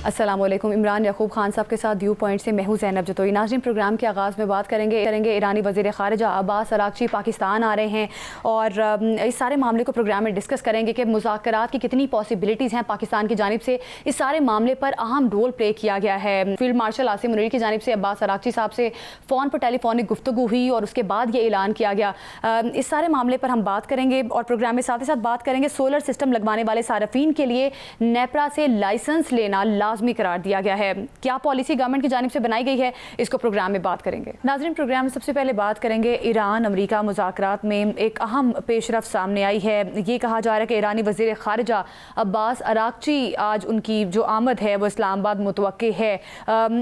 अस्सलाम वालेकुम। इमरान याकूब खान साहब के साथ व्यू पॉइंट से मैं हूं ज़ैनब जतोई। नाज़रीन, प्रोग्राम के आगाज़ में बात करेंगे ईरानी वज़ीर ख़ारिजा अब्बास अराग़ची पाकिस्तान आ रहे हैं और इस सारे मामले को प्रोग्राम में डिस्कस करेंगे कि मुज़ाकरात की कितनी पॉसिबिलिटीज़ हैं पाकिस्तान की जानिब से। इस सारे मामले पर अहम रोल प्ले किया गया है। फील्ड मार्शल आसिम मुनीर की जानिब से अब्बास अराग़ची साहब से फ़ोन पर टेलीफोनिक गुफ्तगू हुई और उसके बाद ये ऐलान किया गया। इस सारे मामले पर हम बात करेंगे और प्रोग्राम में साथ ही साथ बात करेंगे सोलर सिस्टम लगवाने वाले सार्फिन के लिए नेपरा से लाइसेंस लेना लाजमी करार दिया गया है। क्या पॉलिसी गवर्नमेंट की जानिब से बनाई गई है, इसको प्रोग्राम में बात करेंगे। नाज़रीन, प्रोग्राम में सबसे पहले बात करेंगे ईरान अमेरिका मुज़ाकरात में एक अहम पेशरफ सामने आई है। ये कहा जा रहा है कि ईरानी वज़ीर ख़ारिजा अब्बास अराग़ची आज उनकी जो आमद है वो इस्लामाबाद मुतवक्की है।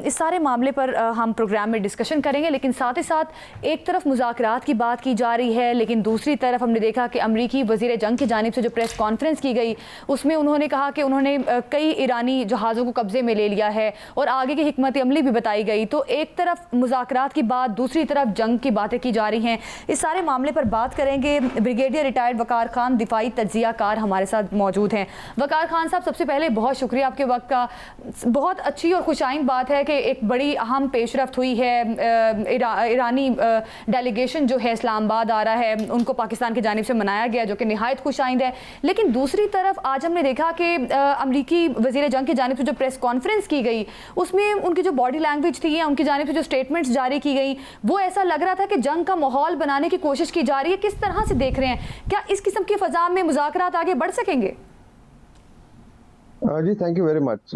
इस सारे मामले पर हम प्रोग्राम में डिस्कशन करेंगे, लेकिन साथ ही साथ एक तरफ मुज़ाकरात की बात की जा रही है, लेकिन दूसरी तरफ हमने देखा कि अमरीकी वज़ीर जंग की जानिब से जो प्रेस कॉन्फ्रेंस की गई उसमें उन्होंने कहा कि उन्होंने कई ईरानी जहाज़ों को कब्जे में ले लिया है और आगे की हिकमत अमली भी बताई गई। तो एक तरफ मुज़ाकरात की बात, दूसरी तरफ जंग की बातें की जा रही हैं। इस सारे मामले पर बात करेंगे। ब्रिगेडियर रिटायर्ड वकार खान दिफाई तज्जिया कार हमारे साथ मौजूद हैं। वकार खान साहब, सबसे पहले बहुत शुक्रिया आपके वक्त का। बहुत अच्छी और खुशाइन बात है कि एक बड़ी अहम पेशरफ्त हुई है। ईरानी डेलीगेशन जो है इस्लामाबाद आ रहा है, उनको पाकिस्तान की जानिब से मनाया गया, जो कि निहायत खुशाइंद है। लेकिन दूसरी तरफ आज हमने देखा कि अमरीकी वज़ीर जंग की जानिब से जो प्रेस कॉन्फ्रेंस की गई उसमें उनकी जो बॉडी लैंग्वेज थी या उनकी जानिब से जो स्टेटमेंट्स जारी की गई, वो ऐसा लग रहा था कि जंग का माहौल बनाने की कोशिश की जा रही है। किस तरह से देख रहे हैं, क्या इस किस्म की फ़ज़ा में मुज़ाकरात आगे बढ़ सकेंगे? जी, thank you very much.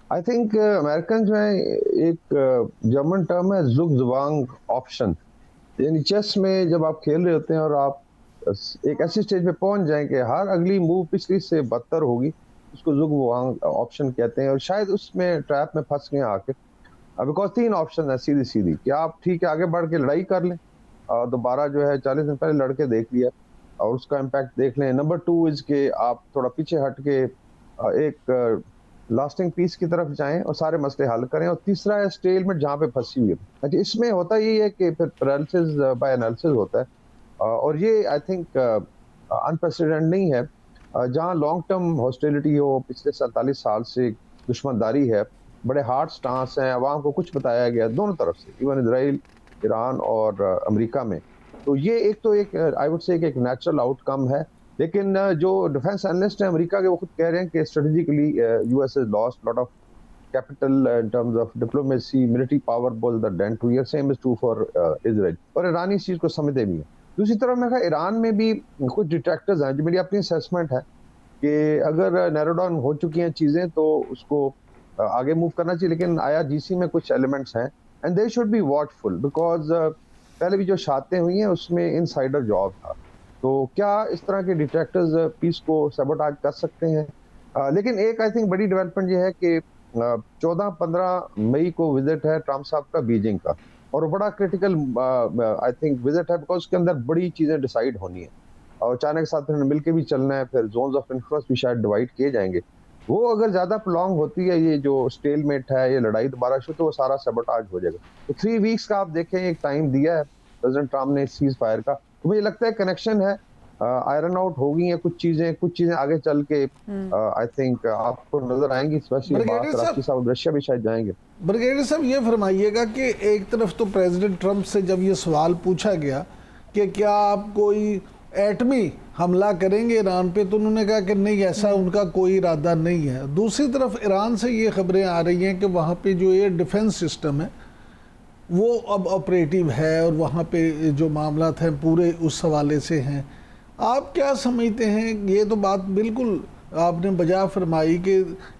I think American जो है, एक जर्मन टर्म है जुग जुबांग ऑप्शन, यानी चेस में जब आप खेल रहे होते हैं और आप एक ऐसी स्टेज पे पहुंच जाएं कि हर अगली मूव पिछली से बदतर होगी, उसको जुग जुबांग ऑप्शन कहते हैं। और शायद उसमें ट्रैप में फंस गए आके, बिकॉज 3 ऑप्शन है सीधी सीधी कि आप ठीक है आगे बढ़ के लड़ाई कर लें और दोबारा जो है 40 दिन पहले लड़के देख लिया और उसका इम्पैक्ट देख लें। नंबर 2 इज के आप थोड़ा पीछे हट के एक लास्टिंग पीस की तरफ जाएं और सारे मसले हल करें। और तीसरा है स्टेलमेंट, जहाँ पे फंसी हुई है। अच्छा, इसमें होता यही है कि फिर पैरालिसिस बाय एनालिसिस होता है और ये आई थिंक अनप्रेसिडेंट नहीं है। जहाँ लॉन्ग टर्म हॉस्टिलिटी हो, पिछले 47 साल से दुश्मनदारी है, बड़े हार्ड स्टांस हैं, अवाम को कुछ बताया गया दोनों तरफ से, इवन इजराइल, ईरान और अमेरिका में। तो ये एक आई वुड से एक नेचुरल आउटकम है। लेकिन जो डिफेंस एनालिस्ट हैं अमेरिका के, वो खुद कह रहे हैं कि strategically US has lost lot of capital in terms of diplomacy, military power, both the dent हुई है। Same is true for Israel. और ईरानी इस चीज को समझते भी हैं। दूसरी तरफ मैं कहा ईरान में भी कुछ डिट्रैक्टर्स हैं। जो मेरी अपनी असेसमेंट है कि अगर नैरो डाउन हो चुकी हैं चीजें तो उसको आगे मूव करना चाहिए, लेकिन IRGC में कुछ एलिमेंट्स हैं and they should be watchful, because पहले भी जो शातें हुई हैं उसमें इनसाइडर जॉब था। तो क्या इस तरह के डिट्रैक्टर्स पीस को सबोटाज कर सकते हैं? लेकिन एक आई थिंक बड़ी डेवलपमेंट ये है कि 14-15 मई को विजिट है ट्रम्प साहब का बीजिंग का, और बड़ा क्रिटिकल आई थिंक विजिट है, बिकॉज उसके अंदर बड़ी चीजें डिसाइड होनी है और चाइना के साथ फिर मिलकर भी चलना है, फिर जोन्स ऑफ इन्फ्लुएंस भी शायद डिवाइड किए जाएंगे। वो अगर ज्यादा प्रोलॉन्ग होती है, ये जो स्टेलमेट है, ये लड़ाई दोबारा शुरू, तो वो सारा सबोटाज हो जाएगा। तो 3 वीक्स का आप देखें, एक टाइम दिया है प्रेसिडेंट ट्रम्प ने सीज फायर का। तो मुझे लगता है कनेक्शन है, आयरन आउट हो गई है कुछ चीजें आगे चल के आई थिंक आपको नजर आएंगी, स्पेशली राष्ट्रपति साहब रशिया भी शायद जाएंगे। ब्रिगेडियर साहब, ये फरमाइएगा कि एक तरफ तो प्रेसिडेंट ट्रंप से जब ये सवाल पूछा गया कि क्या आप कोई एटमी हमला करेंगे ईरान पे, तो उन्होंने कहा कि नहीं, ऐसा उनका कोई इरादा नहीं है। दूसरी तरफ ईरान से ये खबरें आ रही हैं कि वहाँ पे जो एयर डिफेंस सिस्टम है वो अब ऑपरेटिव है और वहाँ पे जो मामला हैं पूरे उस हवाले से हैं। आप क्या समझते हैं? ये तो बात बिल्कुल आपने बजा फरमाई कि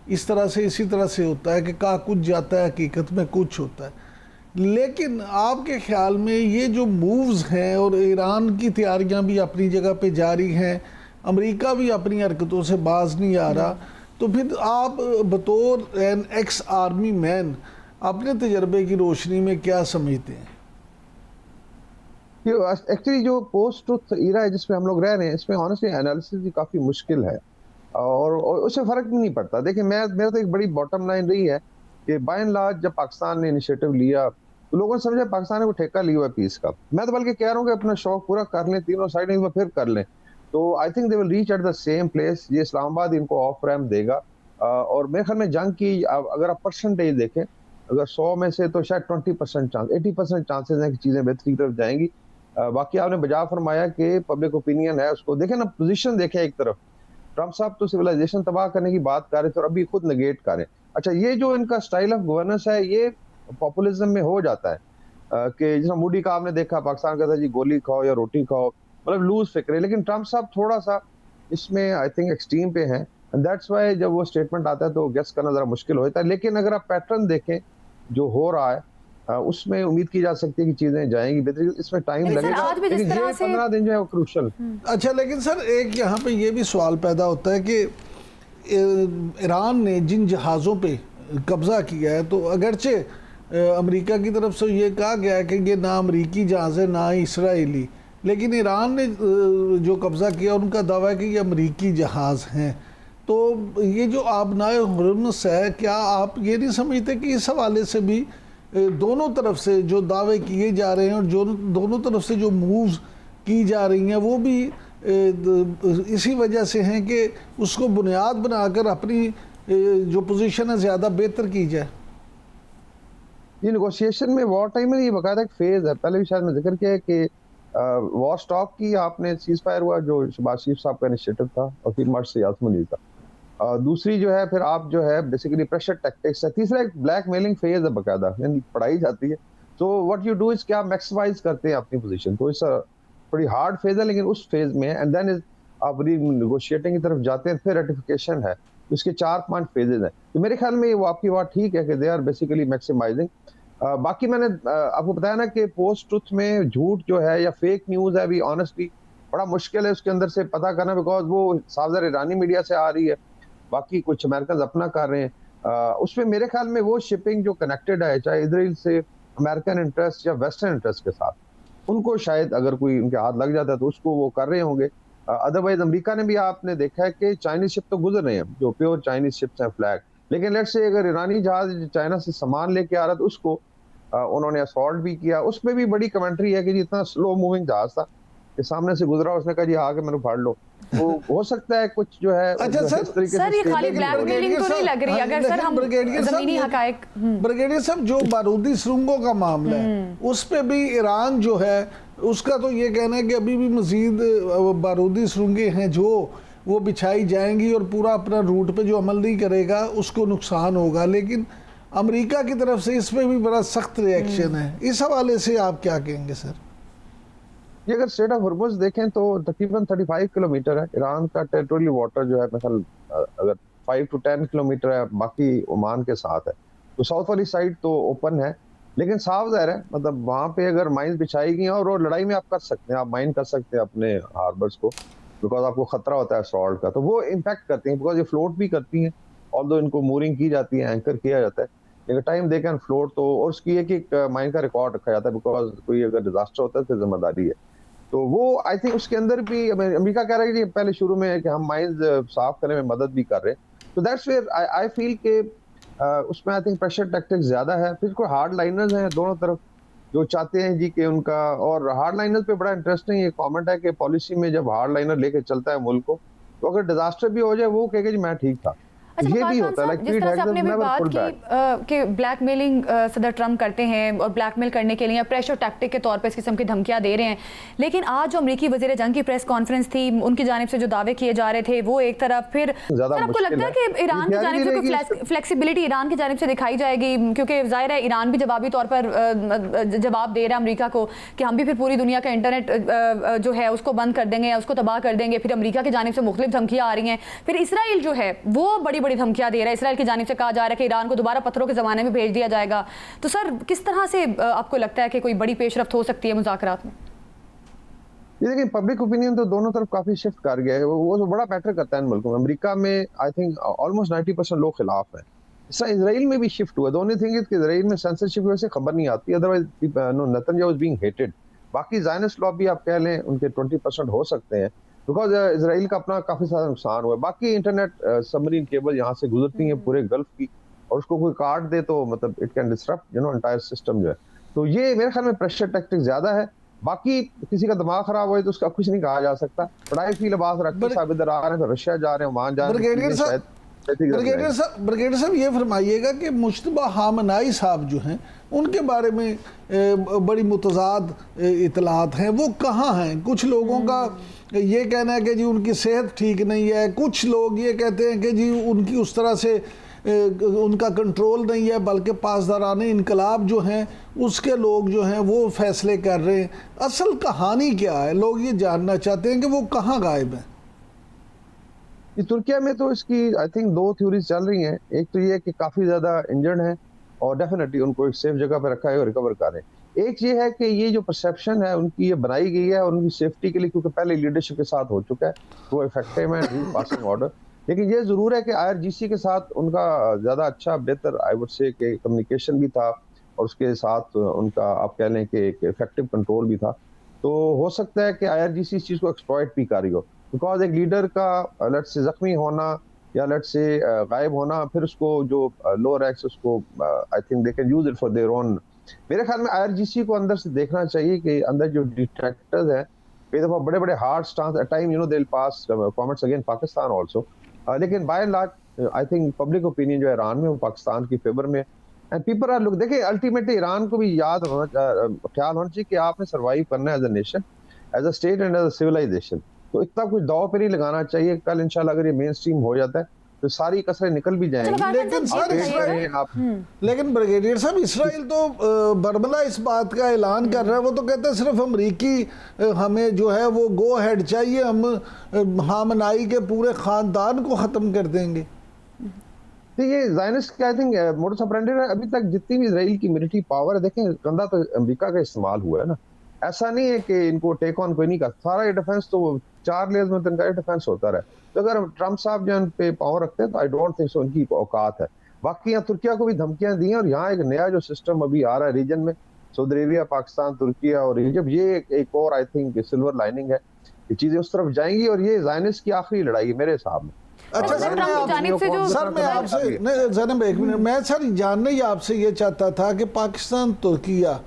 इस तरह से, इसी तरह से होता है कि कहा कुछ जाता है, हकीकत में कुछ होता है। लेकिन आपके ख्याल में ये जो मूव्स हैं, और ईरान की तैयारियां भी अपनी जगह पे जारी हैं, अमेरिका भी अपनी हरकतों से बाज नहीं आ रहा, तो फिर आप बतौर एन एक्स आर्मी मैन अपने तजर्बे की रोशनी में क्या समझते हैं? एक्चुअली जो पोस्ट ट्रुथ ईरा है जिसमें हम लोग रह रहे हैं, इसमें ऑनेस्टली एनालिसिस भी काफी मुश्किल है और उससे फर्क भी नहीं पड़ता। देखिए, मेरा तो एक बड़ी बॉटम लाइन रही है कि बाय एंड लार्ज जब पाकिस्तान ने इनिशिएटिव लिया तो लोगों ने समझा पाकिस्तान ने वो ठेका लिया हुआ पीस का। मैं तो बल्कि कह रहा हूँ कि अपना शौक पूरा कर लें, तीनों साइड फिर कर लें, तो I think they will reach at the same place. ये इस्लामाबाद इनको ऑफ रैम्प देगा और मेरे ख्याल में जंग की अगर आप परसेंटेज देखें, अगर 100 में से तो शायद 20% चांस, 80% चांसेस हैं कि चीज़ें बेहतरी की तरफ जाएंगी। बाकी आपने बजा फरमाया कि पब्लिक ओपिनियन है, उसको देखें ना, पोजीशन देखें। एक तरफ ट्रम्प साहब तो सिविलाइजेशन तबाह करने की बात कर रहे थे और अभी खुद नेगेट कर रहे हैं। अच्छा, ये जो इनका स्टाइल ऑफ गवर्नेंस है ये पॉपुलिज्म में हो जाता है कि जैसा मोदी का आपने देखा, पाकिस्तान का था जी गोली खाओ या रोटी खाओ, मतलब लूज फिक्र है। लेकिन ट्रम्प साहब थोड़ा सा इसमें आई थिंक एक्सट्रीम पे हैं, एंड दैट्स व्हाई जब वो स्टेटमेंट आता है तो गेस करना जरा मुश्किल होता है। लेकिन अगर आप पैटर्न देखें जो हो रहा है, उसमें उम्मीद की जा सकती है कि चीजें जाएंगी बेहतरी। इसमें टाइम लगेगा, लेकिन ये 15 दिन जो है वो क्रूशल। अच्छा, लेकिन सर एक यहाँ पे ये भी सवाल पैदा होता है कि ईरान ने जिन जहाज़ों पे कब्ज़ा किया है, तो अगरचे अमेरिका की तरफ से ये कहा गया है कि ये ना अमेरिकी जहाज़ है ना इसराइली, लेकिन ईरान ने जो कब्ज़ा किया उनका दावा है कि ये अमेरिकी जहाज़ हैं। तो ये जो आबनाए हुर्मुज़ है, क्या आप ये नहीं समझते कि इस हवाले से भी दोनों तरफ से जो दावे किए जा रहे हैं और जो दोनों तरफ से जो मूव्स की जा रही हैं वो भी इसी वजह से हैं कि उसको बुनियाद बनाकर अपनी जो पोजीशन है ज़्यादा बेहतर की जाए? ये नेगोशिएशन में वॉर टाइम में ये बकायदा एक फेज है। पहले भी शायद मैं जिक्र किया है कि वॉर स्टॉप की आपने सीज फायर हुआ जो शहबाज शरीफ साहब का इनिशिएटिव था और फिर मार्च से आसमानी था। दूसरी जो है फिर आप जो है बेसिकली प्रेशर टैक्टिक्स है। तीसरा एक ब्लैक मेलिंग फेज है, बकायदा पढ़ाई जाती है। तो व्हाट यू डू इज कि आप मैक्सिमाइज करते हैं अपनी पोजीशन। तो इस बड़ी हार्ड फेज है, लेकिन उस फेज में एंड देन इज आप नेगोशिएटिंग की तरफ जाते हैं, फिर रेटिफिकेशन है। इसके 4-5 फेजेज हैं। तो मेरे ख्याल में वो आपकी बात ठीक है कि दे आर बेसिकली मैक्सिमाइजिंग। बाकी मैंने आपको बताया ना कि पोस्ट ट्रुथ में झूठ जो है या फेक न्यूज है, अभी ऑनेस्टली बड़ा मुश्किल है उसके अंदर से पता करना, बिकॉज वो साफ ईरानी मीडिया से आ रही है, बाकी कुछ अमेरिकन अपना कर रहे हैं। उसमें मेरे ख्याल में वो शिपिंग जो कनेक्टेड है चाहे इजराइल से अमेरिकन इंटरेस्ट या वेस्टर्न इंटरेस्ट के साथ, उनको शायद अगर कोई उनके हाथ लग जाता है तो उसको वो कर रहे होंगे। अदरवाइज अमेरिका ने भी आपने देखा है कि चाइनीज शिप तो गुजर रहे हैं जो प्योर चाइनीज शिप्स हैं फ्लैग, लेकिन लेट्स से अगर ईरानी जहाज चाइना से सामान लेके आ रहा था उसको उन्होंने असॉल्ट भी किया। उसमें भी बड़ी कमेंट्री है कि जितना स्लो मूविंग जहाज था कि सामने से गुजरा, उसने कहा जी आगे मैंने फाड़ लो। वो हो सकता है कुछ जो है। अच्छा सर ये खाली ब्लैकमेलिंग तो नहीं लग रही, अगर सर हम ज़मीनी हकायक। ब्रिगेडियर साहब, जो बारूदी सुरंगों का मामला है उस पे भी ईरान जो है उसका तो ये कहना है कि अभी भी मजीद बारूदी सुरंगें हैं जो वो बिछाई जाएंगी और पूरा अपना रूट पे जो अमल नहीं करेगा उसको नुकसान होगा। लेकिन अमेरिका की तरफ से इसमें भी बड़ा सख्त रिएक्शन है। इस हवाले से आप क्या कहेंगे सर? ये अगर स्ट्रेट ऑफ हॉर्मुज़ देखें तो तकरीबन 35 किलोमीटर है ईरान का टेरिटोरियल वाटर जो है, मतलब अगर 5 to 10 किलोमीटर है, बाकी ओमान के साथ है। तो साउथ वाली साइड तो ओपन है, लेकिन साफ ज़ाहिर है मतलब वहाँ पे अगर माइंस बिछाई गई और लड़ाई में आप कर सकते हैं, आप माइन कर सकते हैं अपने हार्बर्स को, बिकॉज आपको खतरा होता है सॉल्ट का, तो वो इम्पैक्ट करती हैं बिकॉज ये फ्लोट भी करती हैं। ऑल्दो इनको मूरिंग की जाती है, एंकर किया जाता है, लेकिन टाइम दे कैन फ्लोट। तो और उसकी एक माइन का रिकॉर्ड रखा जाता है, बिकॉज कोई अगर डिजास्टर होता है तो जिम्मेदारी है। तो वो आई थिंक उसके अंदर भी अमेरिका कह रहा है कि पहले शुरू में कि हम माइंस साफ करने में मदद भी कर रहे हैं। तो दैट्स वेयर आई फील के उसमें आई थिंक प्रेशर टैक्टिक्स ज्यादा है। फिर कोई हार्ड लाइनर्स हैं दोनों तरफ जो चाहते हैं जी कि उनका, और हार्ड लाइनर्स पे बड़ा इंटरेस्टिंग ये कमेंट है कि पॉलिसी में जब हार्ड लाइनर लेके चलता है मुल्क को, तो अगर डिजास्टर भी हो जाए वो कहेगा जी मैं ठीक था। अच्छा, ये भी होता है जिस तरह से आपने भी बात की कि ब्लैकमेलिंग सदर ट्रम्प करते हैं और ब्लैकमेल करने के लिए प्रेशर टैक्टिक के तौर पे इस किस्म की धमकियां दे रहे हैं, लेकिन आज जो अमेरिकी वज़ीर जंग की प्रेस कॉन्फ्रेंस थी, उनकी जानिब से जो दावे किए जा रहे थे वो एक तरफ, फिर आपको लगता है कि ईरान की जानिब से कोई फ्लेक्सिबिलिटी ईरान की जानिब से दिखाई जाएगी? क्योंकि जाहिर है ईरान भी जवाबी तौर पर जवाब दे रहा है अमेरिका को कि हम भी फिर पूरी दुनिया का इंटरनेट जो है उसको बंद कर देंगे, उसको तबाह कर देंगे। फिर अमेरिका की जानिब से मुख्तलिफ धमकियाँ आ रही हैं। फिर इसराइल जो है वो बड़ी बड़ी धमकियाँ दे रहा है, इसराइल की जानिब से कहा जा रहा है कि ईरान को दोबारा पत्थरों के ज़माने में भेज दिया जाएगा। तो सर किस तरह से आपको लगता है कि कोई बड़ी पेशरफ्त हो सकती है मुज़ाकरात में? ये देखिए पब्लिक ओपिनियन तो दोनों तरफ काफी शिफ्ट कर गया है, वो तो बड़ा मैटर करता है इन मुल्कों में। अमेरिका में आई थिंक ऑलमोस्ट 90% लोग खिलाफ हैं। इसका इसराइल में भी शिफ्ट हुआ। द ओनली थिंग इज कि इसराइल में सेंसरशिप की वजह से खबर नहीं आती, otherwise Netanyahu is being hated. बाकी ज़ायनिस्ट लॉबी आप कह लें उनके 20% हो सकते हैं, बिकॉज इसराइल का अपना काफी सारा नुकसान हुआ है। बाकी इंटरनेट सबमरीन केबल यहाँ से गुजरती है पूरे गल्फ की, और उसको कोई काट दे तो मतलब it can disrupt entire system जो है। तो ये मेरे ख्याल में प्रेशर टैक्टिक ज्यादा है। बाकी किसी का दिमाग खराब हो तो उसका कुछ नहीं कहा जा सकता। बट आई फील अब्बास रखी साहब इधर आ रहे हैं तो रशिया जा रहे हैं, वहां जा रहे हैं शायद ब्रिगेडियर साहब ये फरमाइएगा कि मुश्तबा हामनाई साहब जो हैं उनके बारे में बड़ी मुतज़ाद इतलात हैं, वो कहाँ हैं? कुछ लोगों का ये कहना है कि जी उनकी सेहत ठीक नहीं है, कुछ लोग ये कहते हैं कि जी उनकी उस तरह से उनका कंट्रोल नहीं है, बल्कि पासदाराने इनकलाब जो हैं उसके लोग जो हैं वो फैसले कर रहे हैं। असल कहानी क्या है? लोग ये जानना चाहते हैं कि वो कहाँ गायब हैं। तुर्किया में तो इसकी आई थिंक दो थ्योरीज चल रही हैं। एक तो ये कि काफ़ी ज़्यादा इंजर्ड हैं और डेफिनेटली उनको एक सेफ जगह पर रखा है और रिकवर कर रहे हैं। एक ये है कि ये जो परसेप्शन है उनकी ये बनाई गई है और उनकी सेफ्टी के लिए, क्योंकि पहले लीडरशिप के साथ हो चुका है, वो इफेक्टिव है पासिंग ऑर्डर। लेकिन ये ज़रूर है कि IRGC के साथ उनका ज़्यादा अच्छा बेहतर आई वुड से कि कम्युनिकेशन भी था और उसके साथ उनका आप कह लें कि एक इफेक्टिव कंट्रोल भी था। तो हो सकता है कि IRGC इस चीज़ को एक्सप्लॉइट भी कर रही हो, बिकॉज एक लीडर का लेट्स से जख्मी होना या लेट्स से गायब होना, फिर उसको जो लोअर रैंक्स उसको I think they can use it for their own. मेरे ख्याल में IRGC को अंदर से देखना चाहिए कि अंदर जो डिट्रैक्टर्स हैं कई दफ़ा बड़े बड़े hard stance at time they will pass comments against Pakistan also, लेकिन by and large I think public opinion जो है ईरान में वो पाकिस्तान की फेवर में एंड पीपल आर लुक। देखिए अल्टीमेटली ईरान को भी याद होना ख्याल होना चाहिए कि आपने सर्वाइव करना है as a nation, as a state and as a civilisation. तो इतना कुछ दाव पे नहीं लगाना चाहिए। कल इंशाल्लाह अगर ये मेन स्ट्रीम हो जाता है तो सारी कसरें निकल भी जाएंगी। लेकिन ब्रिगेडियर साहब इसराइल तो बरमला इस बात का ऐलान कर रहा है, वो तो कहता है सिर्फ अमरीकी हमें जो है वो गो हेड चाहिए, हम हामनाई के पूरे खानदान को ख़त्म कर देंगे। तो ये ज़ायनिस्ट का आई थिंक मोडस ऑपरेंडी है। अभी तक जितनी भी इसराइल की मिलिट्री पावर है, देखें कंधा तो अमेरिका का इस्तेमाल हुआ है ना, ऐसा नहीं है कि इनको टेक ऑन कोई नहीं कर। सारा ये डिफेंस तो 4 लेयर्स में इनका डिफेंस होता रहा। तो अगर ट्रम्प साहब जो उन पे पावर रखते हैं तो आई डोंट थिंक सो उनकी औकात है। बाकी यहाँ तुर्किया को भी धमकियां दी हैं और यहाँ एक नया जो सिस्टम अभी आ रहा है रीजन में, सऊदी अरेबिया, पाकिस्तान, तुर्किया और इजिप्ट, ये एक और आई थिंक सिल्वर लाइनिंग है कि चीजें उस तरफ जाएंगी और ये ज़ायनिस्ट की आखिरी लड़ाई है मेरे हिसाब में। अच्छा सर, मैं आपसे जनाब एक मिनट, मैं सर जानने ही आपसे ये चाहता था कि पाकिस्तान, तुर्किया,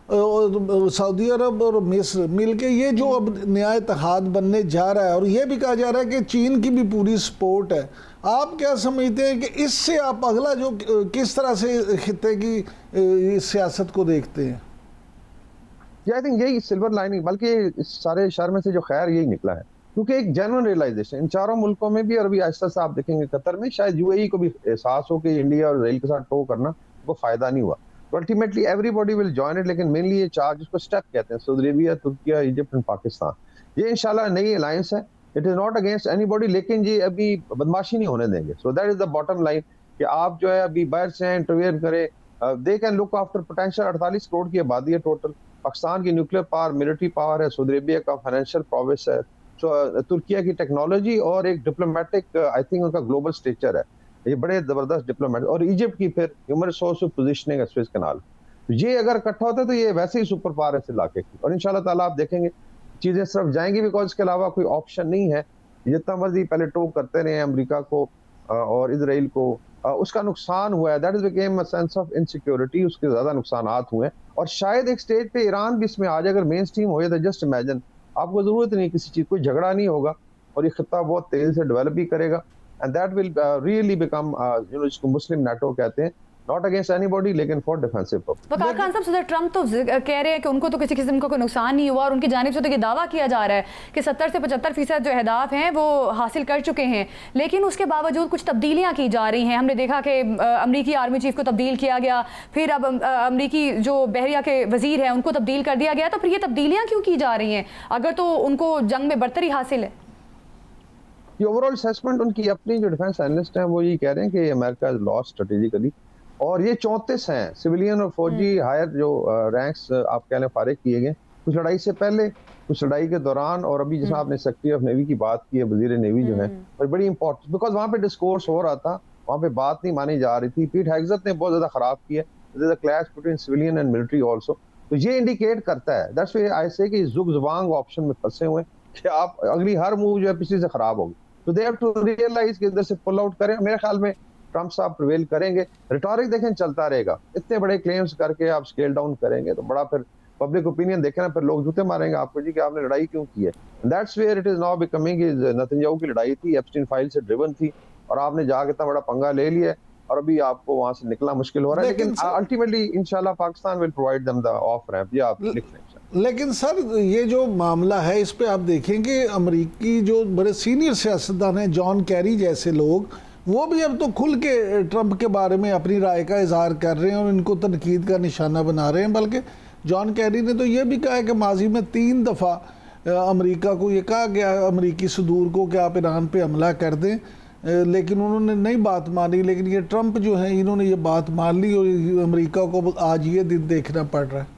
सऊदी अरब और मिस्र मिलके ये जो अब नया इत्तेहाद बनने जा रहा है और ये भी कहा जा रहा है कि चीन की भी पूरी सपोर्ट है, आप क्या समझते हैं कि इससे आप अगला जो किस तरह से खित्ते की सियासत को देखते हैं? आई थिंक यही सिल्वर लाइनिंग, बल्कि इस सारे शर में से जो खैर यही निकला है, क्योंकि एक जेन्युइन रियलाइजेशन इन चारों मुल्कों में भी और अभी आहिस्ता से आप देखेंगे कतर में, शायद UAE को भी एहसास हो कि इंडिया और इसराइल के साथ टो करना वो फायदा नहीं हुआ। तो ultimately everybody will join it, लेकिन मेनली ये चार जिसको स्टेप कहते हैं, Saudi Arabia, Türkiye, Egypt and Pakistan, ये इंशाल्लाह नई अलायंस है। It is not against anybody, लेकिन ये अभी बदमाशी नहीं होने देंगे। So that is the bottom line कि आप जो है अभी बाहर से इंटरवेयर करें, they can look after potential. 48 crore की आबादी है टोटल, पाकिस्तान की न्यूक्लियर पावर, मिलिट्री पावर है, सऊदी अरेबिया का फाइनेंशियल प्रोविस है, तुर्किया की टेक्नोलॉजी और एक डिप्लोमेटिक आई थिंक उनका ग्लोबल स्टेचर है, ये बड़े जबरदस्त डिप्लोमेट, और इजिप्ट की फिर ह्यूमन रिसोर्स पोजीशनिंग है स्वेज कनाल। ये अगर इकट्ठा होता है तो ये वैसे ही सुपर पावर है इस इलाके की, और इंशाल्लाह ताला आप देखेंगे चीजें सिर्फ जाएंगी, बिकॉज इसके अलावा कोई ऑप्शन नहीं है। जितना मर्जी पहले टोक करते रहे अमेरिका को और इसराइल को, उसका नुकसान हुआ है, that is became a sense of insecurity, उसके ज्यादा नुकसानात हुए हैं। और शायद एक स्टेज पे ईरान भी इसमें आ जाए, अगर मेन स्ट्रीम हो जाए तो जस्ट इमेजिन, आपको जरूरत नहीं किसी चीज, कोई झगड़ा नहीं होगा और ये खित्ता बहुत तेजी से डेवलप भी करेगा, and that will really become जिसको मुस्लिम नेटो कहते हैं, नॉट अगेंस्ट एनीबॉडी लेकिन फॉर डिफेंसिव पर्पस। वकार खान साहब, सदर ट्रंप तो कह रहे हैं कि उनको तो किसी किस्म का कोई नुकसान नहीं हुआ, और उनकी जानिब से तो ये दावा किया जा रहा है कि 70 से 75% जो अहदाफ हैं वो हासिल कर चुके हैं, लेकिन उसके बावजूद कुछ तब्दीलियाँ की जा रही हैं। हमने देखा कि अमरीकी आर्मी चीफ को तब्दील किया गया, फिर अब अमरीकी जो बहरिया के वजीर हैं उनको तब्दील कर दिया गया। तो फिर ये तब्दीलियाँ क्यों की जा रही हैं अगर तो उनको जंग में बरतरी हासिल है? ये ओवरऑल असेसमेंट उनकी अपनी जो डिफेंस एनालिस्ट हैं वो ये कह रहे हैं कि अमेरिका हैज लॉस्ट स्ट्रेटेजिकली, और ये 34 हैं सिविलियन और फौजी हायर जो रैंक्स आप कह लें फारिग किए गए, कुछ लड़ाई से पहले, कुछ लड़ाई के दौरान, और अभी जैसा आपने सेक्रेटरी ऑफ नेवी की बात की है, वजीर नेवी जो है, और बड़ी इंपॉर्टेंट, बिकॉज वहाँ पे डिस्कोर्स हो रहा था, वहाँ पे बात नहीं मानी जा रही थी। पीट हेग्सेथ ने बहुत ज्यादा खराब किया, clash between civilian and military also. तो ये इंडिकेट करता है, दैट्स व्हाई आई से कि जुग-ज़बांग ऑप्शन में फंसे हुए कि आप अगली हर मूव जो है पिछले से खराब होगी, तो दे हैव टू रियलाइज कि इधर से पुल आउट करें। मेरे ख्याल में ट्रम्प साहब प्रिवेल करेंगे, रिटोरिक देखें चलता रहेगा, इतने बड़े क्लेम्स करके आप स्केल डाउन करेंगे तो बड़ा फिर पब्लिक ओपिनियन देखे ना, फिर लोग जूते मारेंगे आपको जी कि आपने लड़ाई क्यों की है। That's where it is now becoming, Netanyahu की लड़ाई थी, एप्स्टीन फाइल से ड्रिवन थी, और आपने जाके इतना बड़ा पंगा ले लिया है और अभी आपको वहां से निकलना मुश्किल हो रहा है। लेकिन अल्टीमेटली इंशाल्लाह Pakistan will provide them the off ramp. ये आप लिख लें। लेकिन सर ये जो मामला है इस पे आप देखेंगे अमेरिकी जो बड़े सीनियर सियासतदान हैं, जॉन कैरी जैसे लोग, वो भी अब तो खुल के ट्रंप के बारे में अपनी राय का इजहार कर रहे हैं और इनको तनकीद का निशाना बना रहे हैं। बल्कि जॉन कैरी ने तो ये भी कहा है कि माजी में 3 दफ़ा अमेरिका को ये कहा गया, अमेरिकी सदूर को, कि आप ईरान पे हमला कर दें, लेकिन उन्होंने नहीं बात मानी। लेकिन ये ट्रंप जो है इन्होंने ये बात मान ली और अमेरिका को आज ये दिन देखना पड़ रहा है।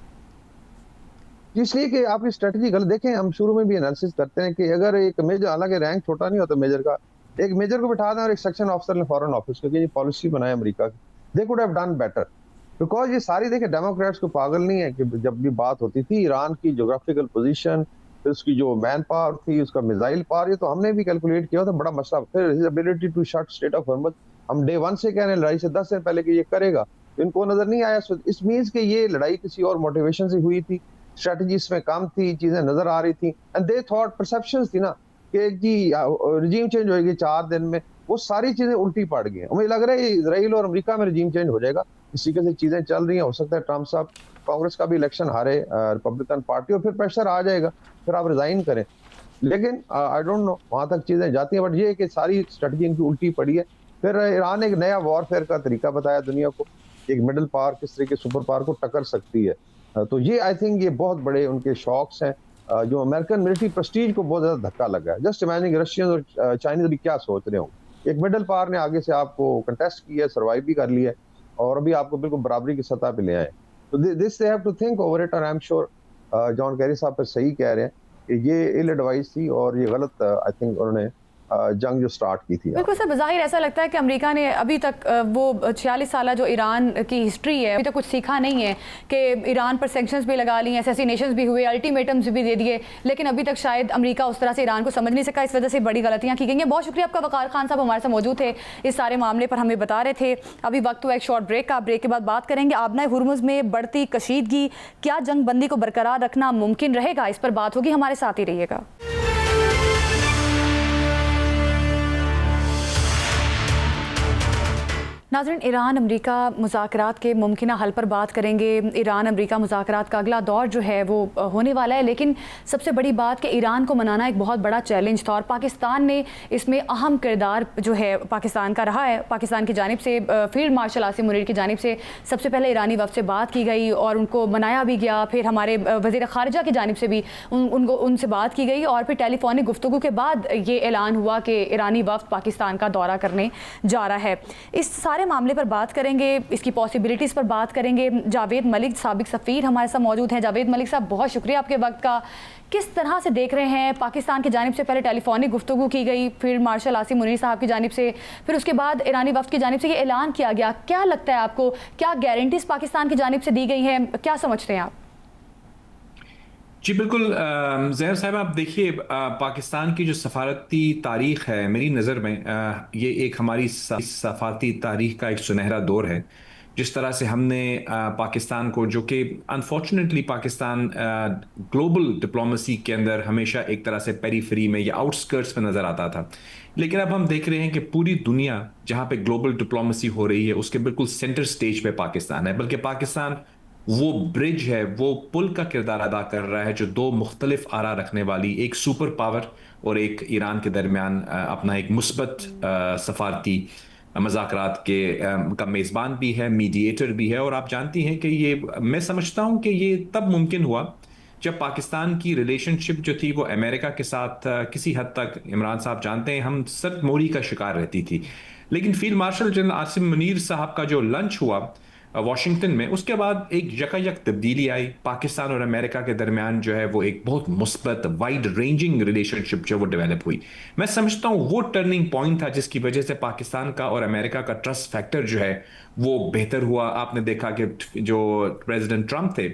इसलिए कि आपकी स्ट्रेटजी गलत देखें। हम शुरू में भी एनालिसिस करते हैं कि अगर एक मेजर, हालांकि रैंक छोटा नहीं होता मेजर का, एक मेजर को बिठा दें और एक सेक्शन ऑफिसर ने फॉरेन ऑफिस को, ये पॉलिसी बनाए अमेरिका की, they could have done better. Because ये सारी देखें, डेमोक्रेट्स को पागल नहीं है कि जब भी बात होती थी ईरान की जोग्राफिकल पोजीशन, फिर उसकी जो मैन पावर थी, उसका मिसाइल पावर, ये तो हमने भी कैलकुलेट किया था, बड़ा मसला। फिर his ability to shut strait of Hormuz, हम डे 1 से कह रहे हैं लड़ाई से 10 दिन पहले कि ये करेगा, तो इनको नजर नहीं आया। इस मीन्स कि ये लड़ाई किसी और मोटिवेशन से हुई थी, स्ट्रेटजी इसमें कम थी, चीजें नजर आ रही थी, एंड दे थॉट, परसेप्शंस थी ना कि जी रिजीम चेंज होएगी 4 दिन में, वो सारी चीजें उल्टी पड़ गई हैं। मुझे लग रहा है इसराइल और अमेरिका में रिजीम चेंज हो जाएगा, इस तरीके से चीजें चल रही हैं। हो सकता है ट्रंप साहब कांग्रेस का भी इलेक्शन हारे, रिपब्लिकन पार्टी, और फिर प्रेशर आ जाएगा, फिर आप रिजाइन करें। लेकिन आई डोंट नो वहां तक चीजें जाती हैं, बट ये कि सारी स्ट्रेटजी इनकी उल्टी पड़ी है। फिर ईरान एक नया वॉरफेयर का तरीका बताया दुनिया को, एक मिडिल पावर किस तरह के सुपर पावर को टक्कर सकती है। तो ये आई थिंक ये बहुत बड़े उनके शौक्स हैं, जो अमेरिकन मिलिट्री प्रेस्टीज को बहुत ज्यादा धक्का लगा है। जस्ट इमेजिन रशियन और चाइनीज अभी क्या सोच रहे हो, एक मिडिल पावर ने आगे से आपको कंटेस्ट किया, सर्वाइव भी कर लिया और अभी आपको बिल्कुल बराबरी की सतह पे ले आए। तो this they have to think over it, और I am sure John Kerry साहब पर सही कह रहे हैं कि ये इल एडवाइस थी और ये गलत आई थिंक उन्होंने जंग जो स्टार्ट की थी। बिल्कुल सर, बज़ाहिर ऐसा लगता है कि अमेरिका ने अभी तक वो 46 साल जो ईरान की हिस्ट्री है अभी तक कुछ सीखा नहीं है, कि ईरान पर सैंक्शंस भी लगा लिए, असैसिनेशंस भी हुए, अल्टीमेटम्स भी दे दिए, लेकिन अभी तक शायद अमेरिका उस तरह से ईरान को समझ नहीं सका, इस वजह से बड़ी गलतियाँ की गई हैं। बहुत शुक्रिया आपका, वकार खान साहब हमारे साथ मौजूद थे, इस सारे मामले पर हमें बता रहे थे। अभी वक्त हुआ एक शॉर्ट ब्रेक का, ब्रेक के बाद बात करेंगे आबना हुर्मुज़ में बढ़ती कशीदगी, क्या जंग बंदी को बरकरार रखना मुमकिन रहेगा, इस पर बात होगी, हमारे साथ ही रहिएगा। नाज़रीन, ईरान अमेरिका मुज़ाकरात के मुमकिन हल पर बात करेंगे। ईरान अमेरिका मुज़ाकरात का अगला दौर जो है वो होने वाला है, लेकिन सबसे बड़ी बात कि ईरान को मनाना एक बहुत बड़ा चैलेंज था और पाकिस्तान ने इसमें अहम किरदार जो है पाकिस्तान का रहा है। पाकिस्तान की जानिब से फील्ड मार्शल आसिम मुनीर की जानिब से सबसे पहले ईरानी वफ़द से बात की गई और उनको मनाया भी गया, फिर हमारे वज़ीर ख़ारिजा की जानिब से भी उनसे बात की गई और फिर टेलीफोनिक गुफ्तगू के बाद ये ऐलान हुआ कि ईरानी वफ़द पाकिस्तान का दौरा करने जा रहा है। इस सारे मामले पर बात करेंगे, इसकी पॉसिबिलिटीज़ पर बात करेंगे। जावेद मलिक साबिक सफ़ीर हमारे साथ मौजूद हैं। जावेद मलिक साहब, बहुत शुक्रिया आपके वक्त का। किस तरह से देख रहे हैं, पाकिस्तान की जानिब से पहले टेलीफोनिक गुफ्तगू की गई फील्ड मार्शल आसिम मुनीर साहब की जानिब से, फिर उसके बाद ईरानी वफ़द की जानिब से ये ऐलान किया गया, क्या लगता है आपको, क्या गारंटीज़ पाकिस्तान की जानिब से दी गई हैं, क्या समझते हैं आप? जी बिल्कुल ज़हर साहब, आप देखिए पाकिस्तान की जो सफारती तारीख़ है मेरी नज़र में ये एक हमारी सफारती तारीख़ का एक सुनहरा दौर है। जिस तरह से हमने पाकिस्तान को, जो कि अनफॉर्चुनेटली पाकिस्तान ग्लोबल डिप्लोमेसी के अंदर हमेशा एक तरह से पेरीफेरी में या आउटस्कर्ट्स में नज़र आता था, लेकिन अब हम देख रहे हैं कि पूरी दुनिया जहाँ पे ग्लोबल डिप्लोमेसी हो रही है उसके बिल्कुल सेंटर स्टेज पे पाकिस्तान है। बल्कि पाकिस्तान वो ब्रिज है, वो पुल का किरदार अदा कर रहा है जो दो मुख्तलिफ आरा रखने वाली एक सुपर पावर और एक ईरान के दरमियान अपना एक मुस्बत सफारती मज़ाकरात के का मेज़बान भी है, मीडिएटर भी है। और आप जानती हैं कि ये, मैं समझता हूँ कि ये तब मुमकिन हुआ जब पाकिस्तान की रिलेशनशिप जो थी वो अमेरिका के साथ किसी हद तक, इमरान साहब जानते हैं, हम सख्त मोरी का शिकार रहती थी। लेकिन field marshal general Asim Munir साहब का जो लंच हुआ वाशिंगटन में, उसके बाद एक यकायक तब्दीली आई। पाकिस्तान और अमेरिका के दरमियान जो है वो एक बहुत मुस्बत वाइड रेंजिंग रिलेशनशिप जो वो डेवलप हुई। मैं समझता हूँ वो टर्निंग पॉइंट था जिसकी वजह से पाकिस्तान का और अमेरिका का ट्रस्ट फैक्टर जो है वो बेहतर हुआ। आपने देखा कि जो प्रेसिडेंट ट्रंप थे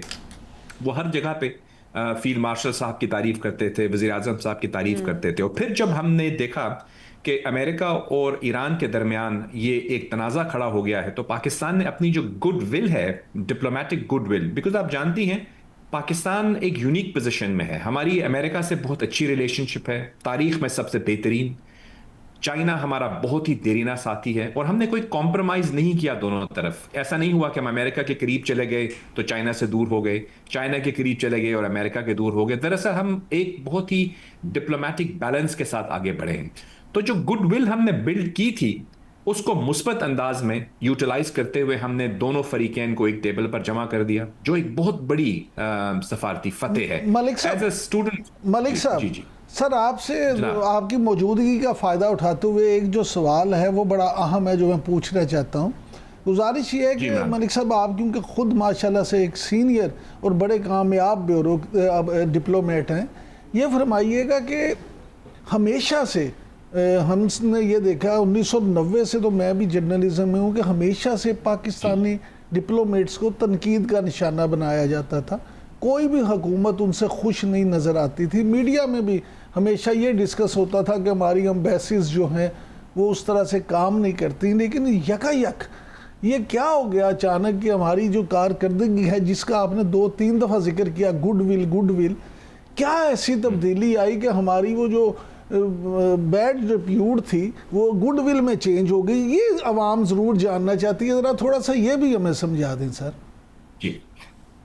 वो हर जगह पे फील्ड मार्शल साहब की तारीफ करते थे, वज़ीर आज़म साहब की तारीफ करते थे। और फिर जब हमने देखा कि अमेरिका और ईरान के दरमियान ये एक तनाज़ा खड़ा हो गया है, तो पाकिस्तान ने अपनी जो गुड विल है, डिप्लोमेटिक गुड विल, बिकॉज आप जानती हैं पाकिस्तान एक यूनिक पोजीशन में है। हमारी अमेरिका से बहुत अच्छी रिलेशनशिप है, तारीख में सबसे बेहतरीन। चाइना हमारा बहुत ही देरीना साथी है और हमने कोई कॉम्प्रोमाइज नहीं किया दोनों तरफ। ऐसा नहीं हुआ कि हम अमेरिका के करीब चले गए तो चाइना से दूर हो गए, चाइना के करीब चले गए और अमेरिका के दूर हो गए। दरअसल हम एक बहुत ही डिप्लोमेटिक बैलेंस के साथ आगे बढ़े हैं। तो जो गुडविल हमने बिल्ड की थी उसको मुस्बत अंदाज में यूटिलाइज करते हुए हमने दोनों फरीकैन को एक टेबल पर जमा कर दिया, जो एक बहुत बड़ी सफारती फतेह है। मलिक साहब, एज ए स्टूडेंट, मलिक साहब, जी जी सर आपसे जनाब। आपकी मौजूदगी का फ़ायदा उठाते हुए एक जो सवाल है वो बड़ा अहम है, जो मैं पूछना चाहता हूँ। गुजारिश ये है कि मलिक साहब, आप क्योंकि खुद माशाल्लाह से एक सीनियर और बड़े कामयाब ब्यूरो डिप्लोमेट हैं, ये फरमाइएगा कि हमेशा से हमने ये देखा 1990 से, तो मैं भी जर्नलिज्म में हूँ, कि हमेशा से पाकिस्तानी डिप्लोमेट्स को तनकीद का निशाना बनाया जाता था। कोई भी हुकूमत उनसे खुश नहीं नज़र आती थी। मीडिया में भी हमेशा ये डिस्कस होता था कि हमारी एम्बेसीज जो हैं वो उस तरह से काम नहीं करती। लेकिन यकायक ये क्या हो गया अचानक कि हमारी जो कारकर्दगी है, जिसका आपने 2-3 दफ़ा जिक्र किया, गुडविल, क्या ऐसी तब्दीली आई कि हमारी वो जो बैड रिप्यूट थी वो गुडविल में चेंज हो गई? ये आवाम ज़रूर जानना चाहती है, ज़रा थोड़ा सा ये भी हमें समझा दें सर। जी,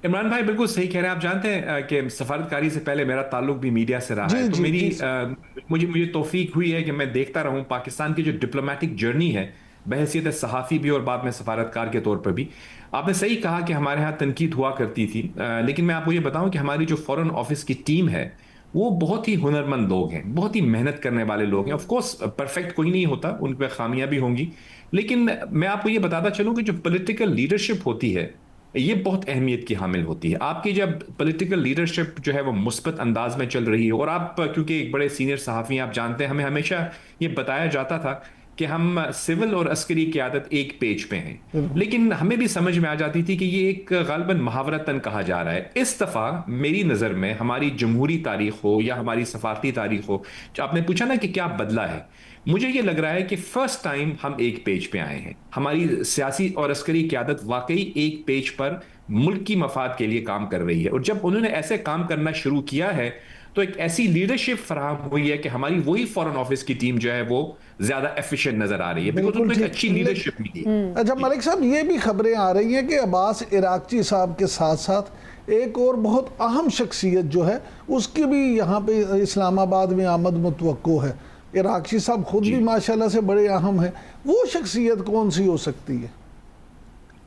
इमरान भाई बिल्कुल सही कह रहे हैं। आप जानते हैं कि सफारतकारी से पहले मेरा ताल्लुक भी मीडिया से रहा है, तो मेरी मुझे तौफीक हुई है कि मैं देखता रहूं पाकिस्तान की जो डिप्लोमेटिक जर्नी है, बहैसियत सहाफ़ी भी और बाद में सफारतकार के तौर पर भी। आपने सही कहा कि हमारे यहाँ तनकीद हुआ करती थी, लेकिन मैं आपको ये बताऊं कि हमारी जो फॉरेन ऑफिस की टीम है वो बहुत ही हुनरमंद लोग हैं, बहुत ही मेहनत करने वाले लोग हैं। ऑफ कोर्स परफेक्ट कोई नहीं होता, उन पर खामियां भी होंगी, लेकिन मैं आपको ये बताता चलूं कि जो पॉलिटिकल लीडरशिप होती है ये बहुत अहमियत की हामिल होती है। आपकी जब पॉलिटिकल लीडरशिप जो है वो मुस्बत अंदाज में चल रही है, और आप क्योंकि एक बड़े सीनियर सहाफ़ी हैं, आप जानते हैं हमें हमेशा ये बताया जाता था कि हम सिविल और अस्करी क़यादत एक पेज पे हैं, लेकिन हमें भी समझ में आ जाती थी कि ये एक गालिबन मुहावरतन कहा जा रहा है। इस दफ़ा मेरी नज़र में हमारी जमहूरी तारीख हो या हमारी सफारती तारीख हो, जो आपने पूछा ना कि क्या बदला है, मुझे ये लग रहा है कि फर्स्ट टाइम हम एक पेज पे आए हैं। हमारी सियासी और अस्करी क़यादत वाकई एक पेज पर मुल्क की मफाद के लिए काम कर रही है, और जब उन्होंने ऐसे काम करना शुरू किया है तो एक ऐसी लीडरशिप फराहम हुई है कि हमारी वही फॉरेन ऑफिस की टीम जो है वो ज्यादा एफिशिएंट नजर आ रही है, बिकॉज़ उनको एक अच्छी लीडरशिप मिली है। अच्छा मलिक साहब, ये भी खबरें आ रही हैं कि अब्बास इराकची साहब के साथ साथ एक और बहुत अहम शख्सियत जो है उसकी भी यहाँ पे इस्लामाबाद में आमद मुतवक्को है। इराकची साहब खुद भी माशाल्लाह से बड़े अहम हैं। वो शख्सियत कौन सी हो सकती है?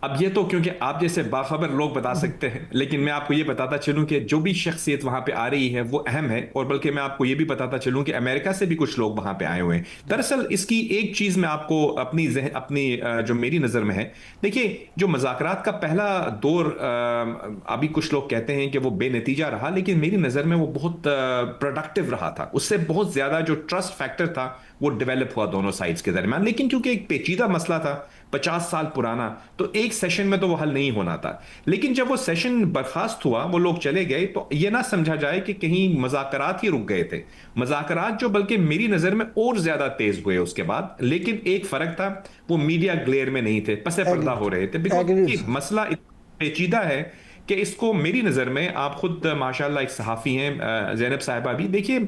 अब ये तो क्योंकि आप जैसे बाखबर लोग बता सकते हैं, लेकिन मैं आपको ये बताता चलूं कि जो भी शख्सियत वहां पे आ रही है वो अहम है, और बल्कि मैं आपको ये भी बताता चलूं कि अमेरिका से भी कुछ लोग वहां पे आए हुए हैं। दरअसल इसकी एक चीज मैं आपको अपनी जो मेरी नज़र में है, देखिए जो मुज़ाकरात का पहला दौर, अभी कुछ लोग कहते हैं कि वो बेनतीजा रहा, लेकिन मेरी नज़र में वो बहुत प्रोडक्टिव रहा था। उससे बहुत ज़्यादा जो ट्रस्ट फैक्टर था वो डेवलप हुआ दोनों साइड्स के दरमियान। लेकिन क्योंकि एक पेचीदा मसला था, 50 साल पुराना, तो एक सेशन में तो वो हल नहीं होना था। लेकिन जब वो सेशन बर्खास्त हुआ, वो लोग चले गए, तो ये ना समझा जाए कि कहीं मुज़ाकरात ही रुक गए थे। मुज़ाकरात जो बल्कि मेरी नज़र में और ज़्यादा तेज हुए उसके बाद, लेकिन एक फ़र्क था, वो मीडिया ग्लेयर में नहीं थे, पसे पर्दा हो रहे थे, बिकॉज़ मसला पेचीदा है कि इसको मेरी नज़र में, आप खुद माशाल्लाह एक सहाफ़ी हैं ज़ैनब साहिबा भी, देखिए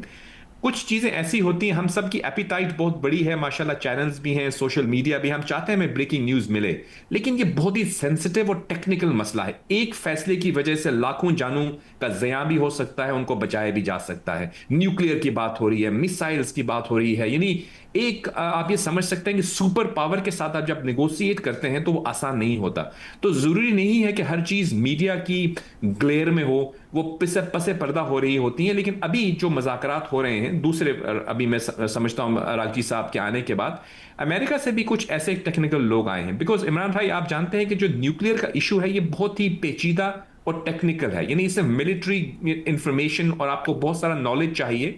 कुछ चीज़ें ऐसी होती हैं, हम सब की एपिटाइट बहुत बड़ी है माशाल्लाह, चैनल्स भी हैं, सोशल मीडिया भी, हम चाहते हैं हमें ब्रेकिंग न्यूज़ मिले, लेकिन ये बहुत ही सेंसिटिव और टेक्निकल मसला है। एक फैसले की वजह से लाखों जानों का ज़या भी हो सकता है, उनको बचाया भी जा सकता है। न्यूक्लियर की बात हो रही है, मिसाइल्स की बात हो रही है, यानी एक आप ये समझ सकते हैं कि सुपर पावर के साथ आप जब नेगोशिएट करते हैं तो वो आसान नहीं होता। तो ज़रूरी नहीं है कि हर चीज़ मीडिया की ग्लेयर में हो, वो पसे पर्दा हो रही होती हैं। लेकिन अभी जो मुज़ाकरात हो रहे हैं दूसरे, अभी मैं समझता हूँ राजी साहब के आने के बाद अमेरिका से भी कुछ ऐसे टेक्निकल लोग आए हैं, बिकॉज इमरान भाई आप जानते हैं कि जो न्यूक्लियर का इशू है ये बहुत ही पेचीदा और टेक्निकल है, यानी इससे मिलिट्री इंफॉर्मेशन और आपको बहुत सारा नॉलेज चाहिए।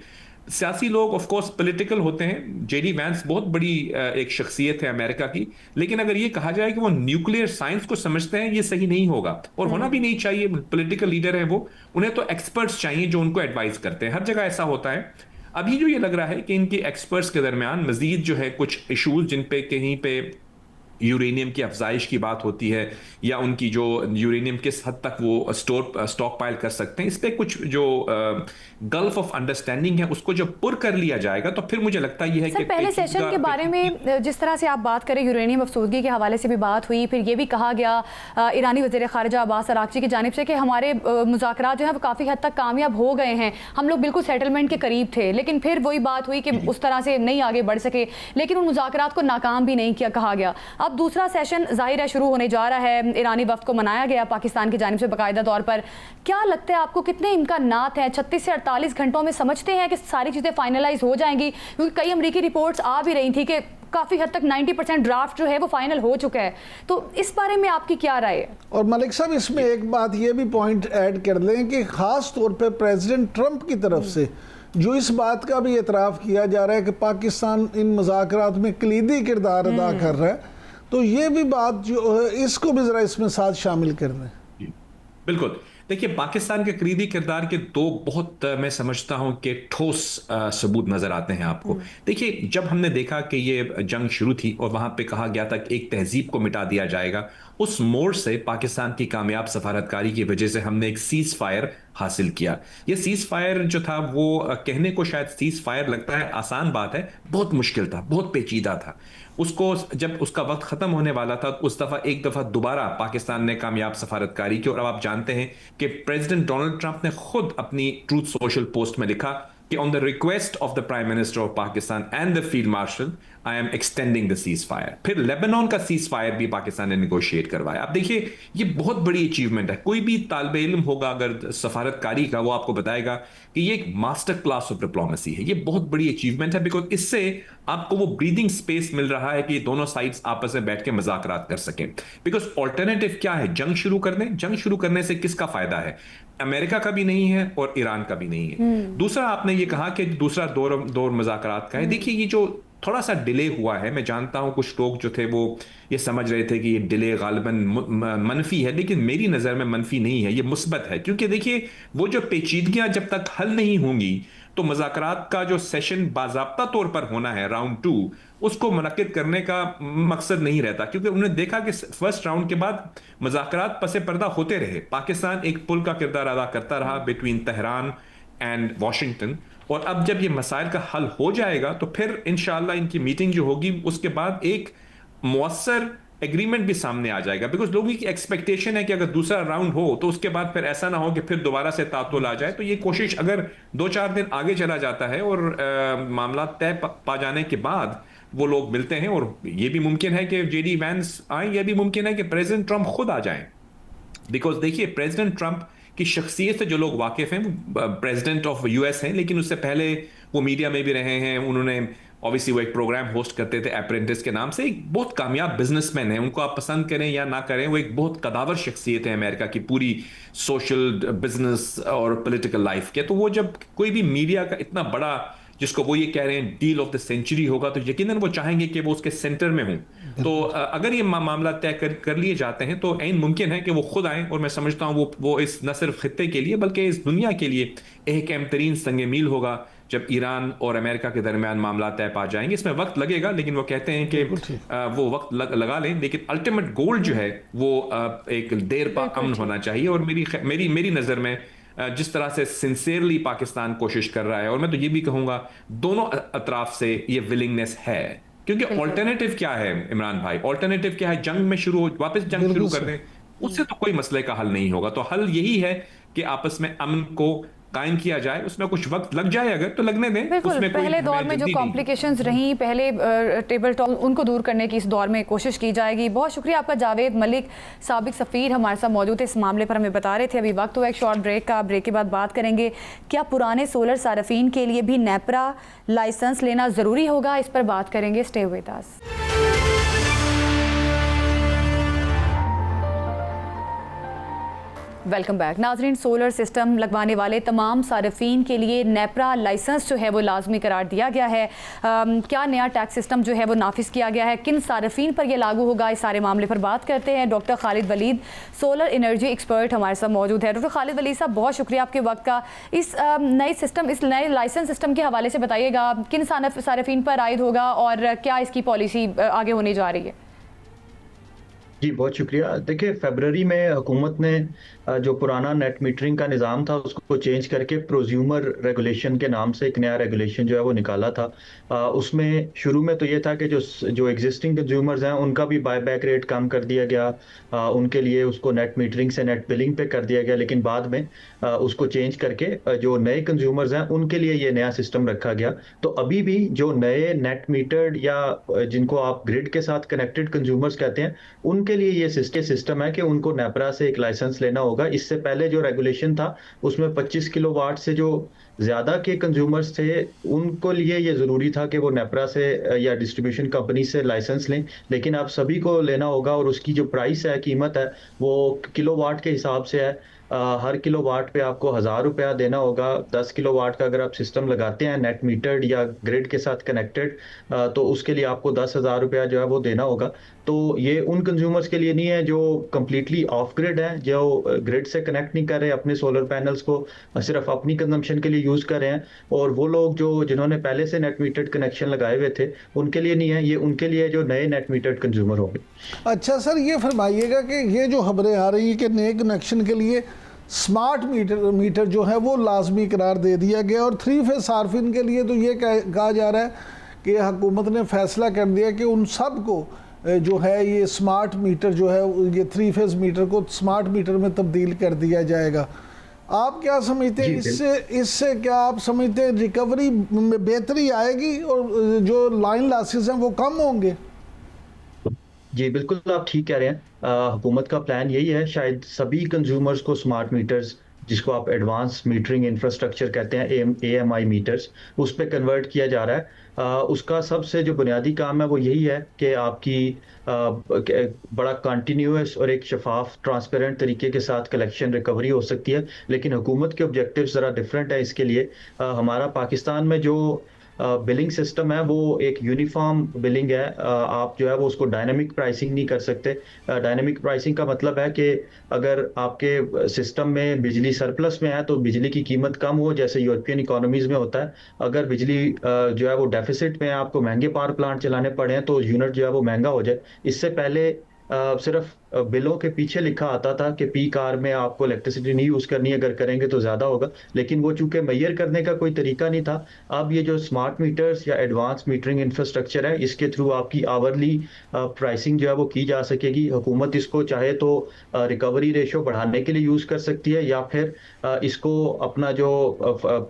सियासी लोग ऑफ कोर्स पॉलिटिकल होते हैं, जेडी वैंस बहुत बड़ी एक शख्सियत है अमेरिका की, लेकिन अगर ये कहा जाए कि वो न्यूक्लियर साइंस को समझते हैं, ये सही नहीं होगा और होना भी नहीं चाहिए। पॉलिटिकल लीडर है वो, उन्हें तो एक्सपर्ट्स चाहिए जो उनको एडवाइस करते हैं। हर जगह ऐसा होता है। अभी जो ये लग रहा है कि इनके एक्सपर्ट्स के दरमियान मजीद जो है कुछ इशूज जिन पे कहीं पे यूरेनियम की अफजाइश की बात होती है या उनकी जो यूरेनियम किस हद तक वो स्टॉक पाइल कर सकते हैं, इस पे कुछ जो गल्फ ऑफ अंडरस्टैंडिंग है उसको जब पुर कर लिया जाएगा तो फिर मुझे लगता है कि पहले सेशन के बारे में जिस तरह से आप बात करें, यूरेनियम अफसोदगी के हवाले से भी बात हुई, फिर ये भी कहा गया ईरानी वज़ीर ख़ारिजा अब्बास अराग़ची की जानिब से कि हमारे मुज़ाकरात जो है वो काफ़ी हद तक कामयाब हो गए हैं, हम लोग बिल्कुल सेटलमेंट के करीब थे, लेकिन फिर वही बात हुई कि उस तरह से नहीं आगे बढ़ सके, लेकिन उन मुज़ाकरात को नाकाम भी नहीं किया कहा गया। अब दूसरा सेशन ज़ाहिर है शुरू होने जा रहा है, ईरानी वफ़द को मनाया गया पाकिस्तान की जानिब से बाकायदा तौर पर। क्या लगता है आपको, कितने इम्कानात हैं 36 से 48 घंटों में समझते हैं कि सारी चीज़ें फाइनलाइज हो जाएंगी? क्योंकि कई अमरीकी रिपोर्ट्स आ भी रही थी कि काफ़ी हद तक 90% ड्राफ्ट जो है वो फाइनल हो चुका है, तो इस बारे में आपकी क्या राय है? और मलिक साहब, इसमें एक बात ये भी पॉइंट ऐड कर लें कि ख़ास तौर पे प्रेसिडेंट ट्रंप की तरफ से जो इस बात का भी एतराफ़ किया जा रहा है कि पाकिस्तान इन मुज़ाकरात में कलीदी किरदार अदा कर रहा है, तो ये भी बात जो है इसको भी ज़रा इसमें साथ शामिल कर दें। बिल्कुल, देखिए पाकिस्तान के करीबी किरदार के दो बहुत मैं समझता हूं कि ठोस सबूत नजर आते हैं आपको। देखिए, जब हमने देखा कि ये जंग शुरू थी और वहां पे कहा गया था कि एक तहजीब को मिटा दिया जाएगा, उस मोड़ से पाकिस्तान की कामयाब सफारतकारी की वजह से हमने एक सीज फायर हासिल किया। ये सीज फायर जो था वो कहने को शायद सीज फायर लगता है आसान बात है, बहुत मुश्किल था, बहुत पेचीदा था। उसको जब उसका वक्त खत्म होने वाला था उस दफा एक दफा दोबारा पाकिस्तान ने कामयाब सफारतकारी की, और अब आप जानते हैं कि प्रेसिडेंट डोनाल्ड ट्रंप ने खुद अपनी ट्रूथ सोशल पोस्ट में लिखा कि on the request of the prime minister of Pakistan and the field marshal I am extending the ceasefire. फिर लेबनान का सीज फायर भी पाकिस्तान ने निगोशिएट करवाया। अब देखिए, ये बहुत बड़ी अचीवमेंट है। कोई भी तालिबे इल्म होगा अगर सफारतकारी का, वो आपको बताएगा कि ये एक मास्टर क्लास ऑफ डिप्लोमेसी है। ये बहुत बड़ी अचीवमेंट है, बिकॉज इससे आपको वो ब्रीदिंग स्पेस मिल रहा है कि दोनों साइड्स आपस में बैठ के मुज़ाकरात कर सकें। बिकॉज ऑल्टरनेटिव क्या है? जंग शुरू करने, जंग शुरू करने से किसका फायदा है? अमेरिका का भी नहीं है और ईरान का भी नहीं है। दूसरा, आपने ये कहा कि दूसरा दौर मुज़ाकरात का है। देखिए, ये जो थोड़ा सा डिले हुआ है, मैं जानता हूं कुछ लोग जो थे वो ये समझ रहे थे कि ये डिले गालिबन मनफी है, लेकिन मेरी नज़र में मनफी नहीं है, ये मुस्बत है। क्योंकि देखिए, वो जो पेचीदगियां जब तक हल नहीं होंगी तो मुज़ाकरात का जो सेशन बाज़ाब्ता तौर पर होना है राउंड 2, उसको मुनक्किद करने का मकसद नहीं रहता। क्योंकि उन्होंने देखा कि फर्स्ट राउंड के बाद मुज़ाकरात पसे पर्दा होते रहे, पाकिस्तान एक पुल का किरदार अदा करता रहा बिटवीन तेहरान एंड वाशिंगटन, और अब जब ये मसाइल का हल हो जाएगा तो फिर इंशाअल्लाह इनकी मीटिंग जो होगी उसके बाद एक मुअस्सर एग्रीमेंट भी सामने आ जाएगा। बिकॉज लोगों की एक्सपेक्टेशन है कि अगर दूसरा राउंड हो तो उसके बाद फिर ऐसा ना हो कि फिर दोबारा से तातुल आ जाए। तो ये कोशिश अगर 2-4 दिन आगे चला जाता है और मामला तय पा जाने के बाद वो लोग मिलते हैं, और ये भी मुमकिन है कि जेडी वैंस आए, यह भी मुमकिन है कि प्रेसिडेंट ट्रंप खुद आ जाएं। बिकॉज देखिए, प्रेसिडेंट ट्रंप की शख्सियत से जो लोग वाकिफ हैं, प्रेसिडेंट ऑफ यूएस हैं, लेकिन उससे पहले वो मीडिया में भी रहे हैं। उन्होंने ऑब्वियसली वो एक प्रोग्राम होस्ट करते थे अप्रेंटिस के नाम से, एक बहुत कामयाब बिजनेसमैन है। उनको आप पसंद करें या ना करें, वो एक बहुत कदावर शख्सियत है अमेरिका की पूरी सोशल, बिजनेस और पॉलिटिकल लाइफ के। तो वो जब कोई भी मीडिया का इतना बड़ा, जिसको वो ये कह रहे हैं डील ऑफ द सेंचुरी होगा, तो यकीनन वो चाहेंगे कि वो उसके सेंटर में हों। तो अगर ये मामला तय कर लिए जाते हैं तो ऐन मुमकिन है कि वो खुद आएं, और मैं समझता हूं वो इस न सिर्फ खित्ते के लिए बल्कि इस दुनिया के लिए एक अहम तरीन संग मील होगा जब ईरान और अमेरिका के दरमियान मामला तय पा जाएंगे। इसमें वक्त लगेगा, लेकिन वो कहते हैं कि वो वक्त लगा लें, लेकिन अल्टीमेट गोल जो है वो एक देर पा अमन होना चाहिए। और मेरी नज़र में जिस तरह से सिंसियरली पाकिस्तान कोशिश कर रहा है, और मैं तो ये भी कहूंगा दोनों अतराफ से ये विलिंगनेस है, क्योंकि ऑल्टरनेटिव क्या है इमरान भाई? ऑल्टरनेटिव क्या है? जंग में वापस जंग शुरू कर दें, उससे तो कोई मसले का हल नहीं होगा। तो हल यही है कि आपस में अमन को कायम किया जाए। उसमें कुछ वक्त लग जाए अगर, तो लगने दें। बिल्कुल, पहले दौर में जो कॉम्प्लिकेशंस रहीं, पहले टेबल टॉक, उनको दूर करने की इस दौर में कोशिश की जाएगी। बहुत शुक्रिया आपका जावेद मलिक, साबिक सफ़ीर हमारे साथ मौजूद थे, इस मामले पर हमें बता रहे थे। अभी वक्त हुआ एक शॉर्ट ब्रेक का, ब्रेक के बाद बात करेंगे क्या पुराने सोलर सार्फिन के लिए भी नेपरा लाइसेंस लेना ज़रूरी होगा, इस पर बात करेंगे। Stay with us. Welcome back नाजरीन। सोलर सिस्टम लगवाने वाले तमाम सार्फिन के लिए नेपरा लाइसेंस जो है वो लाजमी करार दिया गया है। क्या नया टैक्स सिस्टम जो है वो नाफिज किया गया है, किन सार्फिन पर यह लागू होगा, इस सारे मामले पर बात करते हैं। Doctor Khalid Walid, solar energy expert हमारे साथ मौजूद है। डॉक्टर खालिद वलीद साहब, बहुत शुक्रिया आपके वक्त का। इस नए सिस्टम, इस नए लाइसेंस सिस्टम के हवाले से बताइएगा, किन सार्फिन पर आयद होगा और क्या इसकी पॉलिसी आगे होने जा रही है? जी बहुत शुक्रिया। देखिए, फरवरी में हुकूमत ने जो पुराना नेट मीटरिंग का निज़ाम था उसको चेंज करके प्रोज्यूमर रेगुलेशन के नाम से एक नया रेगुलेशन जो है वो निकाला था। उसमें शुरू में तो ये था कि जो जो एग्जिस्टिंग कंज्यूमर्स हैं उनका भी बायबैक रेट कम कर दिया गया, उनके लिए उसको नेट मीटरिंग से नेट बिलिंग पे कर दिया गया, लेकिन बाद में उसको चेंज करके जो नए कंज्यूमर्स हैं उनके लिए ये नया सिस्टम रखा गया। तो अभी भी जो नए नेट मीटर्ड या जिनको आप ग्रिड के साथ कनेक्टेड कंज्यूमर्स कहते हैं उनके लिए ये सिस्टम है कि उनको नेपरा से एक लाइसेंस लेना होगा। इससे पहले जो रेगुलेशन था उसमें 25 किलोवाट से जो ज्यादा के कंज्यूमर्स थे उनको लिए ये जरूरी था कि वो नेपरा से या डिस्ट्रीब्यूशन कंपनी से लाइसेंस लें, लेकिन अब सभी को लेना होगा और उसकी जो प्राइस है, कीमत है, वो किलोवाट के हिसाब से है। हर किलोवाट पे आपको 1000 रुपया देना होगा। 10 किलोवाट का अगर आप सिस्टम लगाते हैं नेट मीटर्ड या ग्रिड के साथ कनेक्टेड, तो उसके लिए आपको 10,000 रुपया जो है वो देना होगा। तो ये उन कंज्यूमर्स के लिए नहीं है जो कंप्लीटली ऑफ ग्रिड है, जो ग्रिड से कनेक्ट नहीं कर रहे, अपने सोलर पैनल्स को सिर्फ अपनी कंजम्पशन के लिए यूज कर रहे हैं, और वो लोग जो जिन्होंने पहले से नेट मीटर्ड कनेक्शन लगाए हुए थे उनके लिए नहीं है। ये उनके लिए जो नए नेट मीटर्ड कंज्यूमर होंगे। अच्छा सर, ये फरमाइएगा कि ये जो खबरें आ रही हैं कि नए कनेक्शन के लिए स्मार्ट मीटर जो है वो लाजमी करार दे दिया गया, और 3 फेज सार्फिन के लिए तो ये कहा जा रहा है कि हुकूमत ने फैसला कर दिया कि उन सब को जो है ये स्मार्ट मीटर जो है ये 3 फेज मीटर को स्मार्ट मीटर में तब्दील कर दिया जाएगा। आप क्या समझते हैं इससे क्या आप समझते हैं रिकवरी में बेहतरी आएगी और जो लाइन लॉसेस हैं वो कम होंगे? जी बिल्कुल, आप ठीक कह रहे हैं। हुकूमत का प्लान यही है, शायद सभी कंज्यूमर्स को स्मार्ट मीटर्स, जिसको आप एडवांस मीटरिंग इंफ्रास्ट्रक्चर कहते हैं, AMI मीटर्स, उस पर कन्वर्ट किया जा रहा है। उसका सबसे जो बुनियादी काम है वो यही है कि आपकी बड़ा कंटिन्यूअस और एक शफाफ ट्रांसपेरेंट तरीके के साथ कलेक्शन रिकवरी हो सकती है। लेकिन हुकूमत के ऑब्जेक्टिव्स ज़रा डिफरेंट है इसके लिए। हमारा पाकिस्तान में जो बिलिंग सिस्टम है वो एक यूनिफॉर्म बिलिंग है। आप जो है वो उसको डायनामिक प्राइसिंग नहीं कर सकते। डायनामिक प्राइसिंग का मतलब है कि अगर आपके सिस्टम में बिजली सरप्लस में है तो बिजली की कीमत कम हो, जैसे यूरोपियन इकोनॉमीज में होता है। अगर बिजली जो है वो डेफिसिट में है, आपको महंगे पावर प्लांट चलाने पड़े हैं, तो यूनिट जो है वो महंगा हो जाए। इससे पहले सिर्फ बिलों के पीछे लिखा आता था कि पीक आवर में आपको इलेक्ट्रिसिटी नहीं यूज करनी, अगर करेंगे तो ज्यादा होगा, लेकिन वो चूंकि मेजर करने का कोई तरीका नहीं था। अब ये जो स्मार्ट मीटर्स या एडवांस मीटरिंग इंफ्रास्ट्रक्चर है, इसके थ्रू आपकी आवरली प्राइसिंग जो है वो की जा सकेगी। हुकूमत इसको चाहे तो रिकवरी रेशो बढ़ाने के लिए यूज कर सकती है, या फिर इसको अपना जो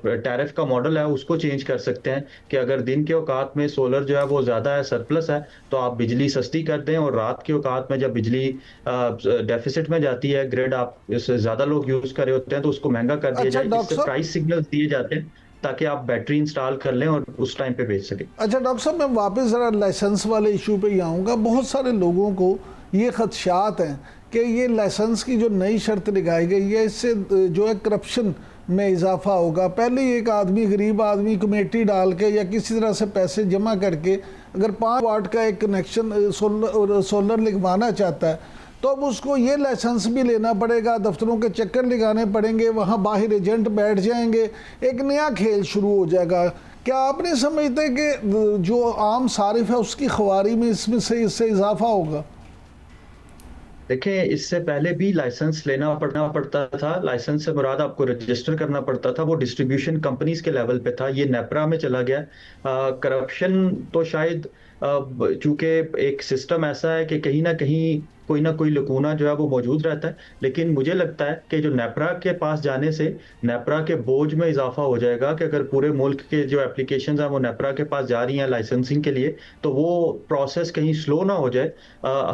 टैरिफ का मॉडल है उसको चेंज कर सकते हैं कि अगर दिन के औकात में सोलर जो है वो ज्यादा है, सरप्लस है, तो आप बिजली सस्ती कर दें, और रात के औकात में जब बिजली डेफिसिट में जाती है, ग्रिड आप इससे ज्यादा लोग यूज कर रहे होते हैं, तो उसको महंगा कर दिया जाए। इससे प्राइस सिग्नल दिए जाते हैं ताकि आप बैटरी इंस्टॉल कर लें और उस टाइम पे बेच सकें। अच्छा डॉक्टर साहब, मैं वापस जरा लाइसेंस वाले इशू पे ही आऊँगा। बहुत सारे लोगों को ये खदशात हैं कि ये लाइसेंस की जो नई शर्त लगाई गई है इससे जो है करप्शन में इजाफा होगा। पहले एक आदमी, गरीब आदमी, कमेटी डाल के या किसी तरह से पैसे जमा करके अगर 5 वाट का एक कनेक्शन सोलर लगवाना चाहता है तो अब उसको ये लाइसेंस भी लेना पड़ेगा, दफ्तरों के चक्कर लगाने पड़ेंगे, वहाँ बाहर एजेंट बैठ जाएंगे, एक नया खेल शुरू हो जाएगा। क्या आप नहीं समझते कि जो आम सारिफ है उसकी ख्वारी में इससे इजाफा होगा? देखें, इससे पहले भी लाइसेंस लेना पड़ता था। लाइसेंस से मुराद आपको रजिस्टर करना पड़ता था, वो डिस्ट्रीब्यूशन कंपनीज के लेवल पे था। ये नेपरा में चला गया। करप्शन तो शायद चूंकि एक सिस्टम ऐसा है कि कहीं ना कहीं कोई ना कोई लकूना जो है वो मौजूद रहता है, लेकिन मुझे लगता है कि जो नेपरा के पास जाने से नेपरा के बोझ में इजाफा हो जाएगा कि अगर पूरे मुल्क के जो एप्लीकेशंस हैं वो नेपरा के पास जा रही हैं लाइसेंसिंग के लिए, तो वो प्रोसेस कहीं स्लो ना हो जाए।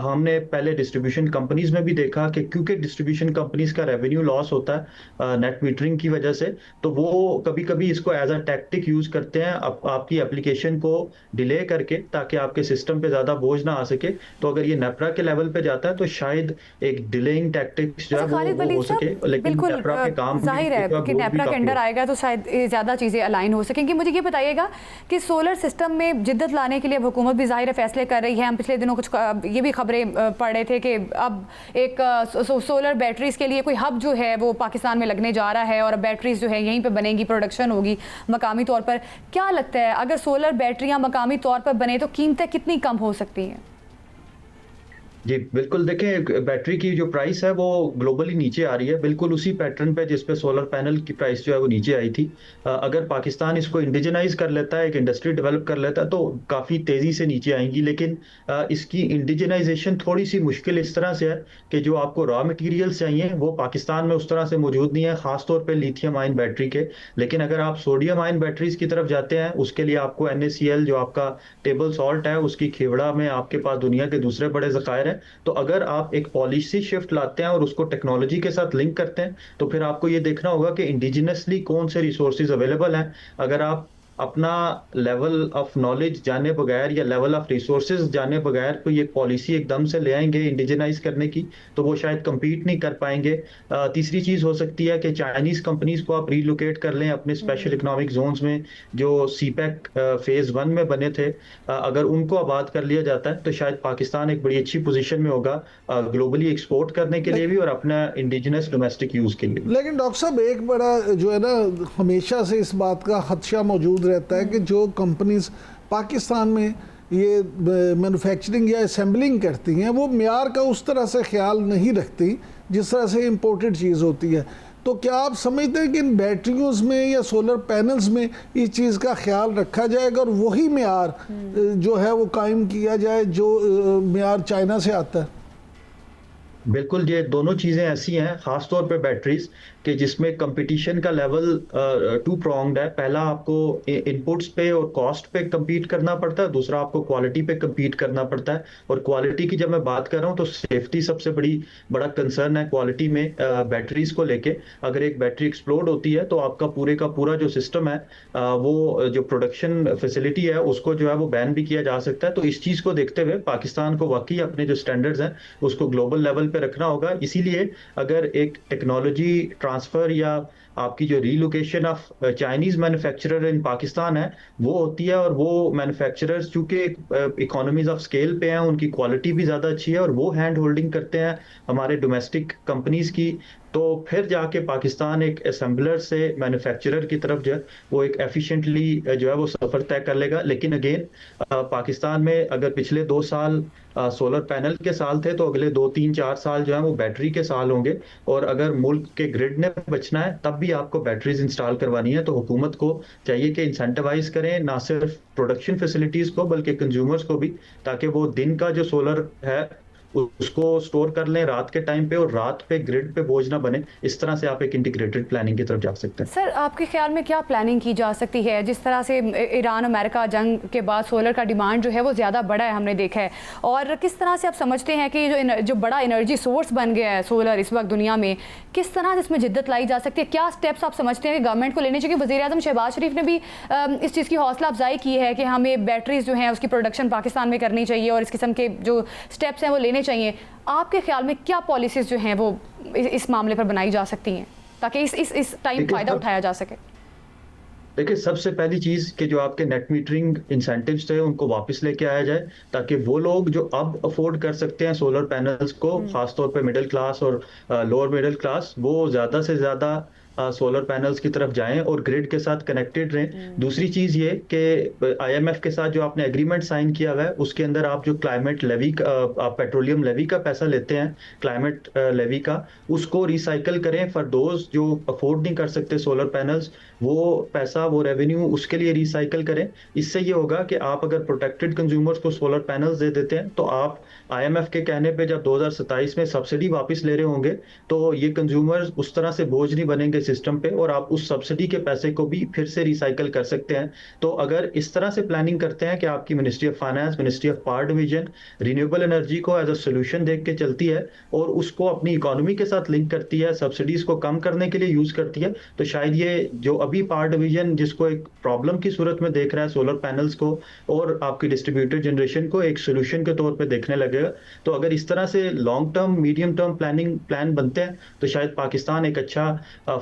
हमने पहले डिस्ट्रीब्यूशन कंपनीज में भी देखा कि क्योंकि डिस्ट्रीब्यूशन कंपनीज का रेवेन्यू लॉस होता है नेट मीटरिंग की वजह से, तो वो कभी कभी इसको एज अ टैक्टिक यूज करते हैं आपकी एप्लीकेशन को डिले करके, ताकि आपके सिस्टम पे ज्यादा बोझ ना आ सके। तो अगर ये नेपरा के लेवल पे जाता है तो शायद एक डिलेइंग टैक्टिक्स जो है वो हो सके, लेकिन नेपरा के काम जाहिर है कि नेपरा के अंडर आएगा तो शायद ज़्यादा चीज़ें अलाइन हो सकेंगी। मुझे ये बताइएगा कि सोलर सिस्टम में जिद्दत लाने के लिए हुकूमत भी जाहिर है फैसले कर रही है। हम पिछले दिनों कुछ ये भी खबरें पढ़ रहे थे कि अब एक सोलर बैटरीज के लिए कोई हब जो है वो पाकिस्तान में लगने जा रहा है, और बैटरीज जो है यहीं पर बनेंगी, प्रोडक्शन होगी मकामी तौर पर। क्या लगता है अगर सोलर बैटरियाँ मकामी तौर पर बने तो कीमतें कितनी कम हो सकती हैं? जी बिल्कुल, देखें बैटरी की जो प्राइस है वो ग्लोबली नीचे आ रही है, बिल्कुल उसी पैटर्न पे जिस पे सोलर पैनल की प्राइस जो है वो नीचे आई थी। अगर पाकिस्तान इसको इंडिजिनाइज कर लेता है, एक इंडस्ट्री डेवलप कर लेता है, तो काफ़ी तेज़ी से नीचे आएंगी। लेकिन इसकी इंडिजिनाइजेशन थोड़ी सी मुश्किल इस तरह से है कि जो आपको रॉ मटेरियल्स चाहिए वो पाकिस्तान में उस तरह से मौजूद नहीं है, ख़ासतौर पर लिथियम आयन बैटरी के। लेकिन अगर आप सोडियम आयन बैटरीज की तरफ जाते हैं, उसके लिए आपको NaCl जो आपका टेबल सॉल्ट है उसकी खेवड़ा में आपके पास दुनिया के दूसरे बड़े ज़खायर हैं। तो अगर आप एक पॉलिसी शिफ्ट लाते हैं और उसको टेक्नोलॉजी के साथ लिंक करते हैं, तो फिर आपको ये देखना होगा कि इंडिजिनसली कौन से रिसोर्सेज अवेलेबल हैं। अगर आप अपना लेवल ऑफ नॉलेज जाने बगैर या लेवल ऑफ रिसोर्सेज जाने बगैर कोई एक पॉलिसी एकदम से ले आएंगे इंडिजिनाइज करने की, तो वो शायद compete नहीं कर पाएंगे। तीसरी चीज़ हो सकती है कि चाइनीज़ कंपनीज को आप रीलोकेट कर लें अपने स्पेशल इकोनॉमिक जोन्स में जो CPEC फेज़ 1 में बने थे। अगर उनको आबाद कर लिया जाता है तो शायद पाकिस्तान एक बड़ी अच्छी पोजीशन में होगा ग्लोबली एक्सपोर्ट करने के लिए भी और अपना इंडिजिनस डोमेस्टिक यूज़ के लिए। लेकिन डॉक्टर साहब एक बड़ा जो है ना हमेशा से इस बात का खदशा मौजूद रहता है कि जो कंपनीज पाकिस्तान में ये मैन्युफैक्चरिंग या असेंबलिंग करती हैं वो म्यार का उस तरह से ख्याल नहीं रखती जिस तरह से इंपोर्टेड चीज़ होती है। तो क्या आप समझते हैं कि इन बैटरियों में या सोलर पैनल्स में इस चीज़ का ख्याल रखा जाएगा और वही म्यार जो है वो कायम किया जाए जो म्यार चाइना से आता है? बिल्कुल, ये दोनों चीज़ें ऐसी हैं, ख़ासतौर पे बैटरीज कि जिसमें कंपटीशन का लेवल टू प्रोंग्ड है। पहला आपको इनपुट्स पे और कॉस्ट पे compete करना पड़ता है, दूसरा आपको क्वालिटी पे compete करना पड़ता है। और क्वालिटी की जब मैं बात कर रहा हूँ तो सेफ्टी सबसे बड़ा कंसर्न है क्वालिटी में बैटरीज को लेके। अगर एक बैटरी एक्सप्लोड होती है तो आपका पूरे का पूरा जो सिस्टम है वो जो प्रोडक्शन फैसिलिटी है उसको जो है वो बैन भी किया जा सकता है। तो इस चीज़ को देखते हुए पाकिस्तान को वाकई अपने जो स्टैंडर्ड्स हैं उसको ग्लोबल लेवल पे रखना होगा। इसीलिए अगर एक टेक्नोलॉजी ट्रांसफर या आपकी जो रीलोकेशन ऑफ चाइनीज मैन्युफैक्चरर इन पाकिस्तान है वो होती है, और वो मैन्युफैक्चरर्स चूंकि इकोनॉमीज ऑफ स्केल पे हैं, उनकी क्वालिटी भी ज़्यादा अच्छी है और वो हैंड होल्डिंग करते हैं हमारे डोमेस्टिक कंपनीज की, तो फिर जाके पाकिस्तान एक असेंबलर से मैन्युफैक्चरर की तरफ जो है वो एक एफिशिएंटली जो है वो सफ़र तय कर लेगा। लेकिन अगेन पाकिस्तान में अगर पिछले 2 साल सोलर पैनल के साल थे तो अगले 2, 3, 4 साल जो है वो बैटरी के साल होंगे। और अगर मुल्क के ग्रिड ने बचना है तब भी आपको बैटरीज इंस्टॉल करवानी है, तो हुकूमत को चाहिए कि इंसेंटिवाइज करें ना सिर्फ प्रोडक्शन फैसिलिटीज़ को बल्कि कंज्यूमर्स को भी, ताकि वो दिन का जो सोलर है उसको स्टोर कर लें रात के टाइम पे और रात पे ग्रिड पे बोझ ना बने। इस तरह से आप एक इंटीग्रेटेड प्लानिंग की तरफ जा सकते हैं। सर, आपके ख्याल में क्या प्लानिंग की जा सकती है? जिस तरह से ईरान अमेरिका जंग के बाद सोलर का डिमांड जो है वो ज़्यादा बढ़ा है, हमने देखा है, और किस तरह से आप समझते हैं कि जो बड़ा एनर्जी सोर्स बन गया है सोलर इस वक्त दुनिया में, किस तरह से इसमें जिद्दत लाई जा सकती है? क्या स्टेप्स आप समझते हैं कि गवर्नमेंट को लेने चाहिए? वज़ीर-ए-आज़म शहबाज शरीफ ने भी इस चीज़ की हौसला अफजाई की है कि हमें बैटरीज जो हैं उसकी प्रोडक्शन पाकिस्तान में करनी चाहिए और इस किस्म के जो स्टेप्स हैं वो लेने चाहिए। आपके ख्याल में क्या पॉलिसीज जो हैं वो इस मामले पर बनाई जा सकती हैं ताकि इस टाइम फ़ायदा उठाया जा सके? देखिए, सबसे पहली चीज़ कि जो आपके नेट मीटरिंग इंसेंटिव्स थे उनको वापस लेके आया जाए, ताकि वो लोग जो अब अफोर्ड कर सकते हैं सोलर पैनल्स को, खासतौर पे मिडिल क्लास और लोअर मिडिल क्लास, वो ज़्यादा से ज़्यादा सोलर पैनल्स की तरफ जाएं और ग्रिड के साथ कनेक्टेड रहें। दूसरी चीज़ ये कि IMF के साथ जो आपने एग्रीमेंट साइन किया हुआ है उसके अंदर आप जो क्लाइमेट लेवी आप पेट्रोलियम लेवी का पैसा लेते हैं, क्लाइमेट लेवी का, उसको रिसाइकल करें फॉर दोज जो अफोर्ड नहीं कर सकते सोलर पैनल्स। वो पैसा, वो रेवेन्यू उसके लिए रिसाइकल करें। इससे ये होगा कि आप अगर प्रोटेक्टेड कंज्यूमर्स को सोलर पैनल्स दे देते हैं तो आप IMF के कहने पे जब 2027 में सब्सिडी वापस ले रहे होंगे तो ये कंज्यूमर्स उस तरह से बोझ नहीं बनेंगे सिस्टम पे, और आप उस सब्सिडी के पैसे को भी फिर से रिसाइकल कर सकते हैं। तो अगर इस तरह से प्लानिंग करते हैं कि आपकी ministry of finance, ministry of power division renewable energy को एज अ सोल्यूशन देख के चलती है और उसको अपनी इकोनॉमी के साथ लिंक करती है, सब्सिडीज को कम करने के लिए यूज करती है, तो शायद ये जो अभी पावर डिवीजन जिसको एक प्रॉब्लम की सूरत में देख रहा है सोलर पैनल्स को और आपकी डिस्ट्रीब्यूटेड जनरेशन को, एक सोल्यूशन के तौर पे देखने लगेगा। तो अगर इस तरह से long term, medium term plan बनते हैं तो शायद पाकिस्तान एक अच्छा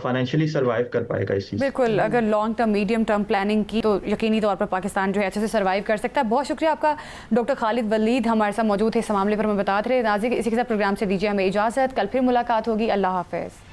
फाइनेंशियली सर्वाइव कर पाएगा इस चीज़। बिल्कुल, अगर long term, medium term planning की तो यकीनी तौर पर पाकिस्तान जो है अच्छे से सर्वाइव कर सकता है। बहुत शुक्रिया आपका डॉक्टर खालिद वलीद, हमारे साथ मौजूद है इस मामले पर हमें बताते रहे। नाज़रीन, इसी के साथ प्रोग्राम से दीजिए हमें इजाज़त। कल फिर मुलाकात होगी। अल्लाह हाफ़िज़।